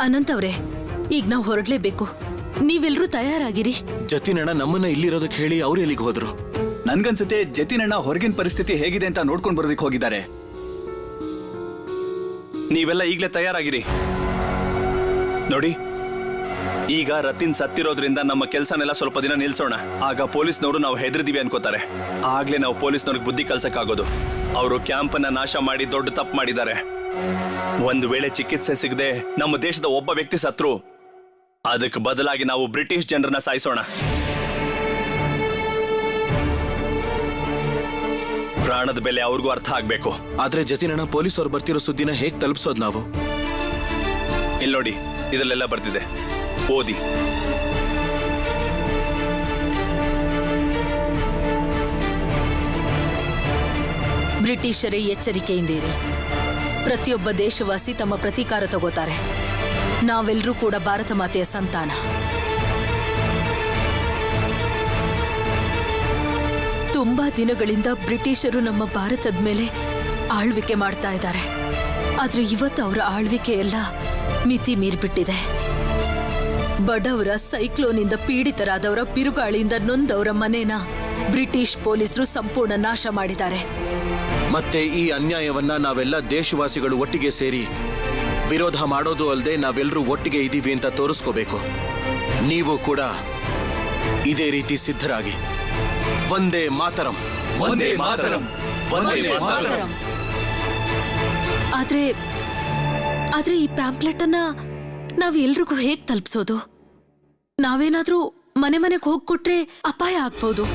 A: ಅನಂತ್ ಅವ್ರೆ, ಈಗ ನಾವು ಹೊರಡ್ಲೇಬೇಕು. ನೀವೆಲ್ರೂ ತಯಾರಾಗಿರಿ.
G: ಜತಿನಣ್ಣ ನಮ್ಮನ್ನ ಇಲ್ಲಿರೋದಕ್ಕೆ ಹೇಳಿ ಅವ್ರು ಎಲ್ಲಿಗೆ ಹೋದ್ರು?
L: ನನ್ಗನ್ಸುತ್ತೆ ಜತಿನಣ್ಣ ಹೊರಗಿನ ಪರಿಸ್ಥಿತಿ ಹೇಗಿದೆ ಅಂತ ನೋಡ್ಕೊಂಡು ಬರೋದಕ್ಕೆ ಹೋಗಿದ್ದಾರೆ.
E: ನೀವೆಲ್ಲ ಈಗಲೇ ತಯಾರಾಗಿರಿ. ನೋಡಿ, ಈಗ ರತಿನ್ ಸತ್ತಿರೋದ್ರಿಂದ ನಮ್ಮ ಕೆಲಸನೆಲ್ಲ ಸ್ವಲ್ಪ ದಿನ ನಿಲ್ಸೋಣ. ಆಗ ಪೊಲೀಸ್ನವರು ನಾವು ಹೆದರಿದೀವಿ ಅನ್ಕೋತಾರೆ. ಆಗ್ಲೇ ನಾವು ಪೊಲೀಸ್ನವ್ರಿಗೆ ಬುದ್ಧಿ ಕಲ್ಸಕ್ಕಾಗೋದು. ಅವರು ಕ್ಯಾಂಪನ್ನ ನಾಶ ಮಾಡಿ ದೊಡ್ಡ ತಪ್ಪು ಮಾಡಿದ್ದಾರೆ. ಒಂದು ವೇಳೆ ಚಿಕಿತ್ಸೆ ಸಿಗದೆ ನಮ್ಮ ದೇಶದ ಒಬ್ಬ ವ್ಯಕ್ತಿ ಸತ್ರು, ಅದಕ್ಕೆ ಬದಲಾಗಿ ನಾವು ಬ್ರಿಟಿಷ್ ಜನರನ್ನ ಸಾಯಿಸೋಣ. ಪ್ರಾಣದ ಬೆಲೆ ಅವ್ರಿಗೂ ಅರ್ಥ ಆಗ್ಬೇಕು.
G: ಆದ್ರೆ ಜತಿನಣ್ಣ ಪೊಲೀಸರು ಬರ್ತಿರೋ ಸುದ್ದಿನ ಹೇಗ್ ತಲುಪಿಸೋದು ನಾವು?
E: ಇಲ್ಲಿ ನೋಡಿ, ಇದರಲ್ಲೆಲ್ಲ ಬರ್ತಿದೆ, ಓದಿ.
H: ಬ್ರಿಟಿಷರೇ ಎಚ್ಚರಿಕೆಯಿಂದಿರಿ. ಪ್ರತಿಯೊಬ್ಬ ದೇಶವಾಸಿ ತಮ್ಮ ಪ್ರತೀಕಾರ ತಗೋತಾರೆ. ನಾವೆಲ್ಲರೂ ಕೂಡ ಭಾರತ ಮಾತೆಯ ಸಂತಾನ. ತುಂಬಾ ದಿನಗಳಿಂದ ಬ್ರಿಟಿಷರು ನಮ್ಮ ಭಾರತದ ಮೇಲೆ ಆಳ್ವಿಕೆ ಮಾಡ್ತಾ ಇದ್ದಾರೆ. ಆದ್ರೆ ಇವತ್ತು ಅವರ ಆಳ್ವಿಕೆ ಎಲ್ಲ ಮಿತಿ ಮೀರಿಬಿಟ್ಟಿದೆ. ಬಡವರ, ಸೈಕ್ಲೋನಿಂದ ಪೀಡಿತರಾದವರ, ಬಿರುಗಾಳಿಯಿಂದ ನೊಂದವರ ಮನೇನ ಬ್ರಿಟಿಷ್ ಪೊಲೀಸರು ಸಂಪೂರ್ಣ ನಾಶ ಮಾಡಿದ್ದಾರೆ.
G: ಮತ್ತೆ ಈ ಅನ್ಯಾಯವನ್ನ ನಾವೆಲ್ಲ ದೇಶವಾಸಿಗಳು ಒಟ್ಟಿಗೆ ಸೇರಿ ವಿರೋಧ ಮಾಡೋದು ಅಲ್ಲದೆ ನಾವೆಲ್ಲರೂ ಒಟ್ಟಿಗೆ ಇದ್ದೀವಿ ಅಂತ ತೋರಿಸ್ಕೋಬೇಕು. ನೀವು ಕೂಡ ಇದೇ ರೀತಿ ಸಿದ್ಧರಾಗಿ. ವಂದೇ ಮಾತರಂ,
E: ವಂದೇ ಮಾತರಂ, ವಂದೇ ಮಾತರಂ.
H: ಆದ್ರೆ ಈ ಪ್ಯಾಂಪ್ಲೆಟ್ ಅನ್ನ ನಾವ್ ಎಲ್ರಿಗೂ ಹೇಗ್ ತಲುಪಿಸೋದು? ನಾವೇನಾದ್ರೂ ಮನೆ ಮನೆಗೆ ಹೋಗ್ಕೊಟ್ರೆ ಅಪಾಯ ಆಗ್ಬೋದು.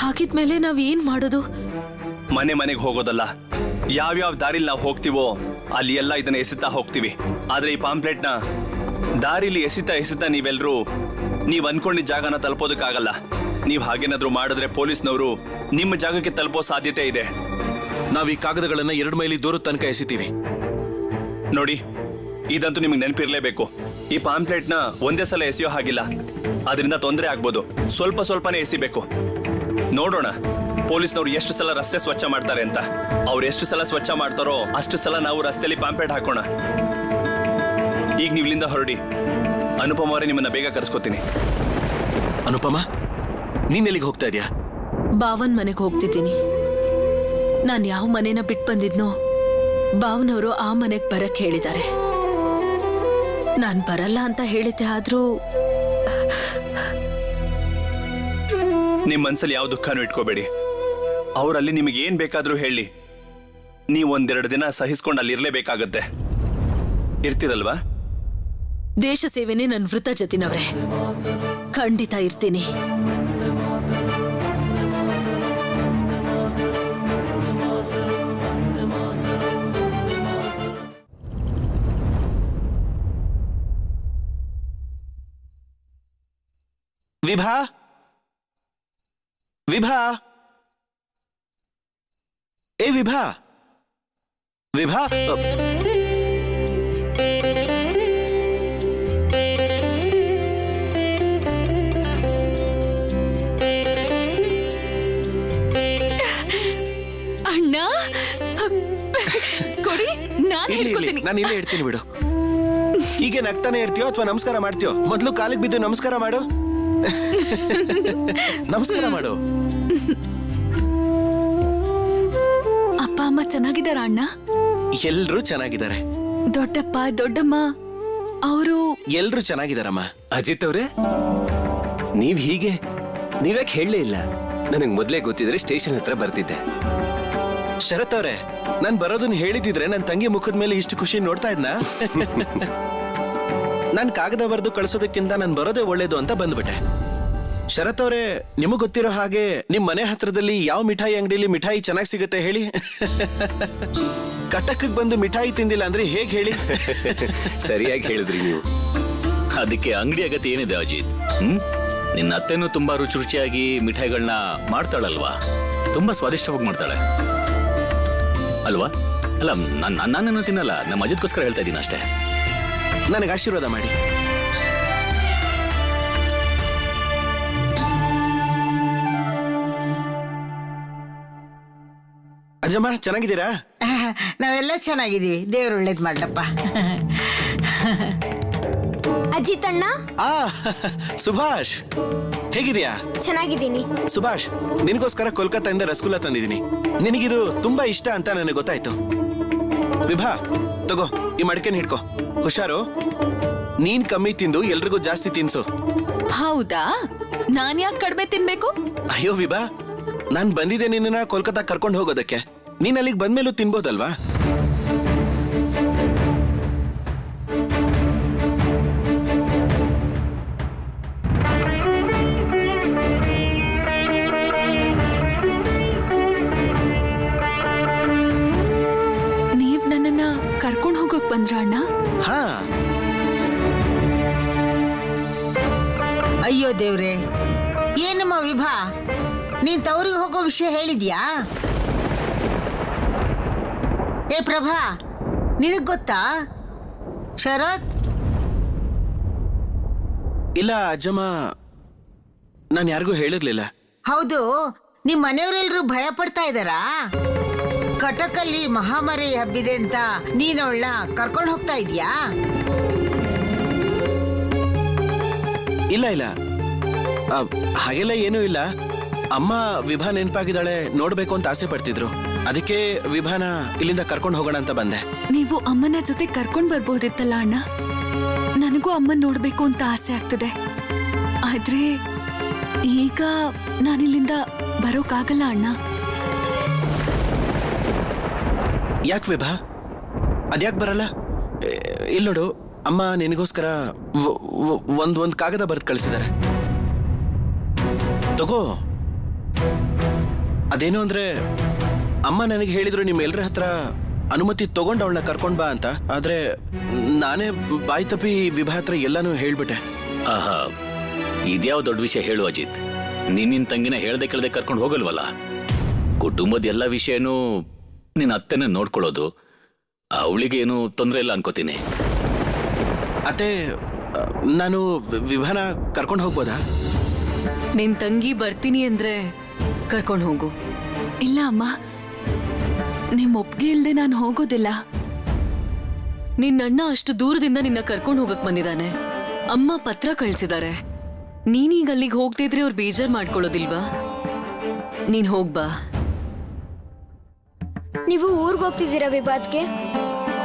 H: ಹಾಗಿದ್ಮೇಲೆ ನಾವ್ ಏನ್ ಮಾಡೋದು?
E: ಮನೆ ಮನೆಗೆ ಹೋಗೋದಲ್ಲ, ಯಾವ್ಯಾವ ದಾರಿಲಿ ನಾವು ಹೋಗ್ತೀವೋ ಅಲ್ಲಿ ಎಲ್ಲ ಇದನ್ನ ಎಸಿತಾ ಹೋಗ್ತೀವಿ. ಆದ್ರೆ ಈ ಪಾಂಪ್ಲೆಟ್ನ ದಾರಿಲಿ ಎಸಿತಾ ನೀವ್ ಅನ್ಕೊಂಡಿದ್ದ ಜಾಗನ ತಲುಪೋದಕ್ಕಾಗಲ್ಲ. ನೀವ್ ಹಾಗೇನಾದ್ರೂ ಮಾಡಿದ್ರೆ ಪೊಲೀಸ್ನವರು ನಿಮ್ಮ ಜಾಗಕ್ಕೆ ತಲುಪೋ ಸಾಧ್ಯತೆ ಇದೆ.
G: ನಾವ್ ಈ ಕಾಗದಗಳನ್ನ 2 ಮೈಲಿ ದೂರದ ತನಕ ಎಸಿತೀವಿ.
E: ನೋಡಿ, ಇದಂತೂ ನಿಮ್ಗೆ ನೆನಪಿರ್ಲೇಬೇಕು. ಈ ಪಾಂಪ್ಲೆಟ್ನ ಒಂದೇ ಸಲ ಎಸೆಯೋ ಹಾಗಿಲ್ಲ, ಅದರಿಂದ ತೊಂದರೆ ಆಗ್ಬೋದು. ಸ್ವಲ್ಪ ಸ್ವಲ್ಪನೇ ಎಸಿಬೇಕು. ನೋಡೋಣ ಪೊಲೀಸ್ನವ್ರು ಎಷ್ಟು ಸಲ ರಸ್ತೆ ಸ್ವಚ್ಛ ಮಾಡ್ತಾರೆ ಅಂತ. ಅವ್ರು ಎಷ್ಟು ಸಲ ಸ್ವಚ್ಛ ಮಾಡ್ತಾರೋ ಅಷ್ಟು ಸಲ ನಾವು ರಸ್ತೆಯಲ್ಲಿ ಪಾಂಪ್ಲೆಟ್ ಹಾಕೋಣ. ಈಗ ನೀವು ಇಲ್ಲಿಂದ ಹೊರಡಿ. ಅನುಪಮ ಅವರೇ, ನಿಮ್ಮನ್ನ ಬೇಗ ಕರೆಸ್ಕೊತೀನಿ.
G: ಅನುಪಮ, ನೀನ್ ಎಲ್ಲಿಗೆ ಹೋಗ್ತಾ ಇದೀಯಾ?
H: ಬಾವನ್ ಮನೆಗೆ ಹೋಗ್ತಿದ್ದೀನಿ. ನಾನ್ ಯಾವ ಮನೇನ ಬಿಟ್ಟು ಬಂದಿದ್ನೋ ಬಾವನವರು ಆ ಮನೆಗೆ ಬರಕ್ ಹೇಳಿದ್ದಾರೆ. ನಾನ್ ಬರಲ್ಲ ಅಂತ ಹೇಳಿದ್ದೆ, ಆದ್ರೂ
E: ನಿಮ್ ಮನ್ಸಲ್ಲಿ ಯಾವ ದುಃಖನೂ ಇಟ್ಕೋಬೇಡಿ. ಅವರಲ್ಲಿ ನಿಮಗೆ ಏನ್ ಬೇಕಾದ್ರೂ ಹೇಳಿ, ನೀವು 1-2 ದಿನ ಸಹಿಸ್ಕೊಂಡು ಅಲ್ಲಿ ಇರ್ಲೇಬೇಕಾಗತ್ತೆ. ಇರ್ತೀರಲ್ವಾ?
H: ದೇಶ ಸೇವೆನೇ ನನ್ನ ವೃತ್ತ ಜತಿನವ್ರೆ. ಖಂಡಿತ ಇರ್ತೀನಿ.
G: ವಿಭಾ, ವಿಭಾ, ಏ ವಿಭಾ, ವಿಭಾ.
A: ಅಣ್ಣ ಕೊಡಿ, ನಾನು ಹೇಳ್ಕೊತೀನಿ.
G: ನಾನು ಇಲ್ಲೇ ಇಡ್ತೀನಿ ಬಿಡು. ಹೀಗೆ ನಗ್ತಾನೆ ಇರ್ತೀಯೋ ಅಥವಾ ನಮಸ್ಕಾರ ಮಾಡ್ತೀಯೋ? ಮೊದಲು ಕಾಲಿಗೆ ಬಿದ್ದು ನಮಸ್ಕಾರ ಮಾಡು. ನಮಸ್ಕಾರ ಮಾಡು.
A: ಅಪ್ಪ ಅಮ್ಮ ಚೆನ್ನಾಗಿದ್ದಾರ ಅಣ್ಣ?
G: ಎಲ್ರೂ ಚೆನ್ನಾಗಿದ್ದಾರೆ.
A: ದೊಡ್ಡಪ್ಪ ದೊಡ್ಡಮ್ಮ ಅವರು
G: ಎಲ್ರೂ ಚೆನ್ನಾಗಿದ್ದಾರಮ್ಮ.
B: ಅಜಿತ್ ಅವ್ರೆ, ನೀವ್ಯಾಕೆ ಹೇಳಲೇ ಇಲ್ಲ? ನನಗೆ ಮೊದಲೇ ಗೊತ್ತಿದ್ರೆ ಸ್ಟೇಷನ್ ಹತ್ರ ಬರ್ತಿದ್ದೆ.
G: ಶರತ್ ಅವ್ರೆ, ನಾನ್ ಬರೋದನ್ನ ಹೇಳಿದಿದ್ರೆ ನನ್ನ ತಂಗಿ ಮುಖದ ಮೇಲೆ ಇಷ್ಟು ಖುಷಿ ನೋಡ್ತಾ ಇದ್ನಾ? ನಾನ್ ಕಾಗದ ಬರೆದು ಕಳಿಸೋದಕ್ಕಿಂತ ನಾನು ಬರೋದೇ ಒಳ್ಳೇದು ಅಂತ ಬಂದ್ಬಿಟ್ಟೆ. ಶರತ್ ಅವರೇ, ನಿಮಗ್ ಗೊತ್ತಿರೋ ಹಾಗೆ ನಿಮ್ ಮನೆ ಹತ್ರದಲ್ಲಿ ಯಾವ ಮಿಠಾಯಿ ಅಂಗಡಿಲಿ ಮಿಠಾಯಿ ಚೆನ್ನಾಗಿ ಸಿಗುತ್ತೆ ಹೇಳಿ? ಕಟಕ್ಗೆ ಬಂದು ಮಿಠಾಯಿ ತಿಂದಿಲ್ಲ ಅಂದ್ರೆ ಹೇಗ್ ಹೇಳಿ?
B: ಸರಿಯಾಗಿ ಹೇಳಿದ್ರಿ ನೀವು.
I: ಅದಕ್ಕೆ ಅಂಗಡಿ ಅಗತ್ಯ ಏನಿದೆ ಅಜಿತ್? ನಿನ್ನ ಅತ್ತೆನೂ ತುಂಬಾ ರುಚಿ ರುಚಿಯಾಗಿ ಮಿಠಾಯಿಗಳನ್ನ ಮಾಡ್ತಾಳಲ್ವಾ? ತುಂಬಾ ಸ್ವಾದಿಷ್ಟವಾಗಿ ಮಾಡ್ತಾಳೆ ಅಲ್ವಾ? ಅಲ್ಲ, ನಾನೇನು ತಿನ್ನಲ್ಲ, ನಮ್ಮ ಅಜಿತ್ಗೋಸ್ಕರ ಹೇಳ್ತಾ ಇದ್ದೀನಿ ಅಷ್ಟೇ.
G: ನನಗೆ ಆಶೀರ್ವಾದ ಮಾಡಿ. ಅಜ್ಜಮ್ಮ, ಚೆನ್ನಾಗಿದ್ದೀರಾ?
K: ನಾವೆಲ್ಲ ಚೆನ್ನಾಗಿದ್ದೀವಿ. ದೇವ್ರು ಒಳ್ಳೇದ್ ಮಾಡ್ಲಪ್ಪ.
C: ಅಜಿತ್ ಅಣ್ಣ.
G: ಸುಭಾಷ್, ಹೇಗಿದೆಯಾ?
C: ಚೆನ್ನಾಗಿದ್ದೀನಿ.
G: ಸುಭಾಷ್, ನಿನಗೋಸ್ಕರ ಕೋಲ್ಕತ್ತಾದಿಂದ ರಸಗುಲ್ಲ ತಂದಿದ್ದೀನಿ. ನಿನಗಿದು ತುಂಬಾ ಇಷ್ಟ ಅಂತ ನನಗೆ ಗೊತ್ತಾಯ್ತು. ವಿಭಾ, ತಗೋ ಈ ಮಡಿಕೆನ ಹಿಡ್ಕೋ. ಹುಷಾರು, ನೀನ್ ಕಮ್ಮಿ ತಿಂದು ಎಲ್ರಿಗೂ ಜಾಸ್ತಿ ತಿನ್ಸು.
A: ಹೌದಾ? ನಾನ್ ಯಾಕೆ ಕಡಿಮೆ ತಿನ್ಬೇಕು?
G: ಅಯ್ಯೋ ವಿಭಾ, ನಾನ್ ಬಂದಿದ್ದೆ ನಿನ್ನ ಕೋಲ್ಕತ್ತಾ ಕರ್ಕೊಂಡು ಹೋಗೋದಕ್ಕೆ. ನೀನ್ ಅಲ್ಲಿಗೆ ಬಂದ್ಮೇಲೂ ತಿನ್ಬೋದಲ್ವಾ?
A: ಅಣ್ಣ?
G: ಹಾ.
K: ಅಯ್ಯೋ ದೇವ್ರೆ, ಏನಮ್ಮ ವಿಭಾ, ನೀನ್ ತವರಿಗೆ ಹೋಗೋ ವಿಷಯ ಹೇಳಿದ್ಯಾ? ಏ ಪ್ರಭಾ, ನಿನಗ್ ಗೊತ್ತಾ? ಶರತ್?
G: ಇಲ್ಲ ಅಜ್ಜಮ್ಮ, ನಾನು ಯಾರಿಗೂ ಹೇಳಿರ್ಲಿಲ್ಲ.
K: ಹೌದು, ನಿಮ್ ಮನೆಯವರೆಲ್ಲರೂ ಭಯ ಪಡ್ತಾ ಇದ್ದಾರಾ? ಕಟಕಲ್ಲಿ ಮಹಾಮಾರಿ ಹಬ್ಬಿದೆ ಅಂತ ನೀನ್ ಅವಳನ್ನ ಕರ್ಕೊಂಡು ಹೋಗ್ತಾ ಇದ್ಯಾ?
G: ಇಲ್ಲ ಇಲ್ಲ, ಹಾಗೆಲ್ಲ ಏನೂ ಇಲ್ಲ. ಅಮ್ಮ ವಿಭಾ ನೆನಪಾಗಿದ್ದಾಳೆ, ನೋಡ್ಬೇಕು ಅಂತ ಆಸೆ ಪಡ್ತಿದ್ರು. ಅದಕ್ಕೆ ವಿಭಾನ ಇಲ್ಲಿಂದ ಕರ್ಕೊಂಡು ಹೋಗೋಣ ಅಂತ ಬಂದೆ.
A: ನೀವು ಅಮ್ಮನ ಜೊತೆ ಕರ್ಕೊಂಡ್ ಬರ್ಬೋದಿತ್ತಲ್ಲ ಅಣ್ಣ? ನನಗೂ ಅಮ್ಮನ್ ನೋಡ್ಬೇಕು ಅಂತ ಆಸೆ ಆಗ್ತದೆ. ಆದ್ರೆ ಈಗ ನಾನಿಲ್ಲಿಂದ ಬರೋಕ್ಕಾಗಲ್ಲ ಅಣ್ಣ.
G: ಯಾಕೆ ವಿಭಾ, ಅದ್ಯಾಕೆ ಬರಲ್ಲ? ಇಲ್ಲಿ ನೋಡು, ಅಮ್ಮ ನಿನಗೋಸ್ಕರ ಒಂದ್ ಕಾಗದ ಬರೆದು ಕಳಿಸಿದ್ದಾರೆ, ತಗೋ. ಅದೇನು ಅಂದ್ರೆ, ಅಮ್ಮ ನನಗೆ ಹೇಳಿದ್ರು ನಿಮ್ಮ ಎಲ್ಲರ ಹತ್ರ ಅನುಮತಿ ತಗೊಂಡು ಅವಳನ್ನ ಕರ್ಕೊಂಡ್ ಬಾ ಅಂತ. ಆದ್ರೆ ನಾನೇ ಬಾಯಿ ತಪ್ಪಿ ವಿಭಾ ಹತ್ರ ಎಲ್ಲಾನು ಹೇಳ್ಬಿಟ್ಟೆ.
I: ಆಹಾ, ಇದ್ಯಾವ ದೊಡ್ಡ ವಿಷಯ ಹೇಳು ಅಜಿತ್. ನಿನ್ನ ತಂಗಿನ ಹೇಳ್ದೆ ಕೇಳ್ದೆ ಕರ್ಕೊಂಡು ಹೋಗಲ್ವಲ್ಲ. ಕುಟುಂಬದ ಎಲ್ಲ ವಿಷಯನೂ ನಿನ್ನ ಅತ್ತೆನ ನೋಡ್ಕೊಳ್ಳೋದು, ಅವಳಿಗೆ ಏನು ತೊಂದರೆ ಇಲ್ಲ ಅನ್ಕೋತೀನಿ.
G: ಅತ್ತೆ, ನಾನು ವಿಭಾನ ಕರ್ಕೊಂಡು ಹೋಗ್ಬೋದಾ?
A: ನಿನ್ ತಂಗಿ ಬರ್ತೀನಿ ಅಂದ್ರೆ ಕರ್ಕೊಂಡು ಹೋಗು. ಇಲ್ಲ ಅಮ್ಮ, ನಿಮ್ ಒಪ್ಪಿಗೆ ಇಲ್ದೆ ನಾನು ಹೋಗೋದಿಲ್ಲ. ನಿನ್ನಣ್ಣ ಅಷ್ಟು ದೂರದಿಂದ ನಿನ್ನ ಕರ್ಕೊಂಡು ಹೋಗಕ್ ಬಂದಿದ್ದಾನೆ. ಅಮ್ಮ ಪತ್ರ ಕಳ್ಸಿದ್ದಾರೆ. ನೀನೀಗ ಅಲ್ಲಿಗೆ ಹೋಗ್ತಿದ್ರೆ ಅವ್ರು ಬೇಜಾರ್ ಮಾಡ್ಕೊಳ್ಳೋದಿಲ್ವಾ? ನೀನ್ ಹೋಗ್ಬಾ.
C: ನೀವು ಊರ್ಗ್ ಹೋಗ್ತಿದ್ದೀರಾ ವಿಭಾತ್ಗೆ?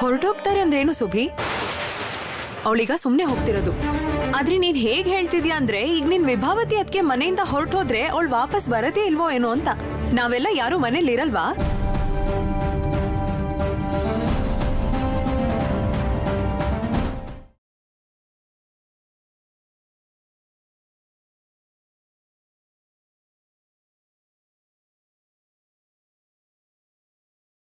N: ಹೊರಟೋಗ್ತಾರೆ ಅಂದ್ರೆ ಏನು ಸುಭಿ? ಅವಳೀಗ ಸುಮ್ನೆ ಹೋಗ್ತಿರೋದು. ಆದ್ರೆ ನೀನ್ ಹೇಗ್ ಹೇಳ್ತಿದ್ಯಾ ಅಂದ್ರೆ, ಈಗ ನಿನ್ ವಿಭಾವತಿ ಅದಕ್ಕೆ ಮನೆಯಿಂದ ಹೊರಟೋದ್ರೆ ಅವಳು ವಾಪಸ್ ಬರದೇ ಇಲ್ವೋ ಏನೋ ಅಂತ. ನಾವೆಲ್ಲ ಯಾರು ಮನೇಲಿ ಇರಲ್ವಾ?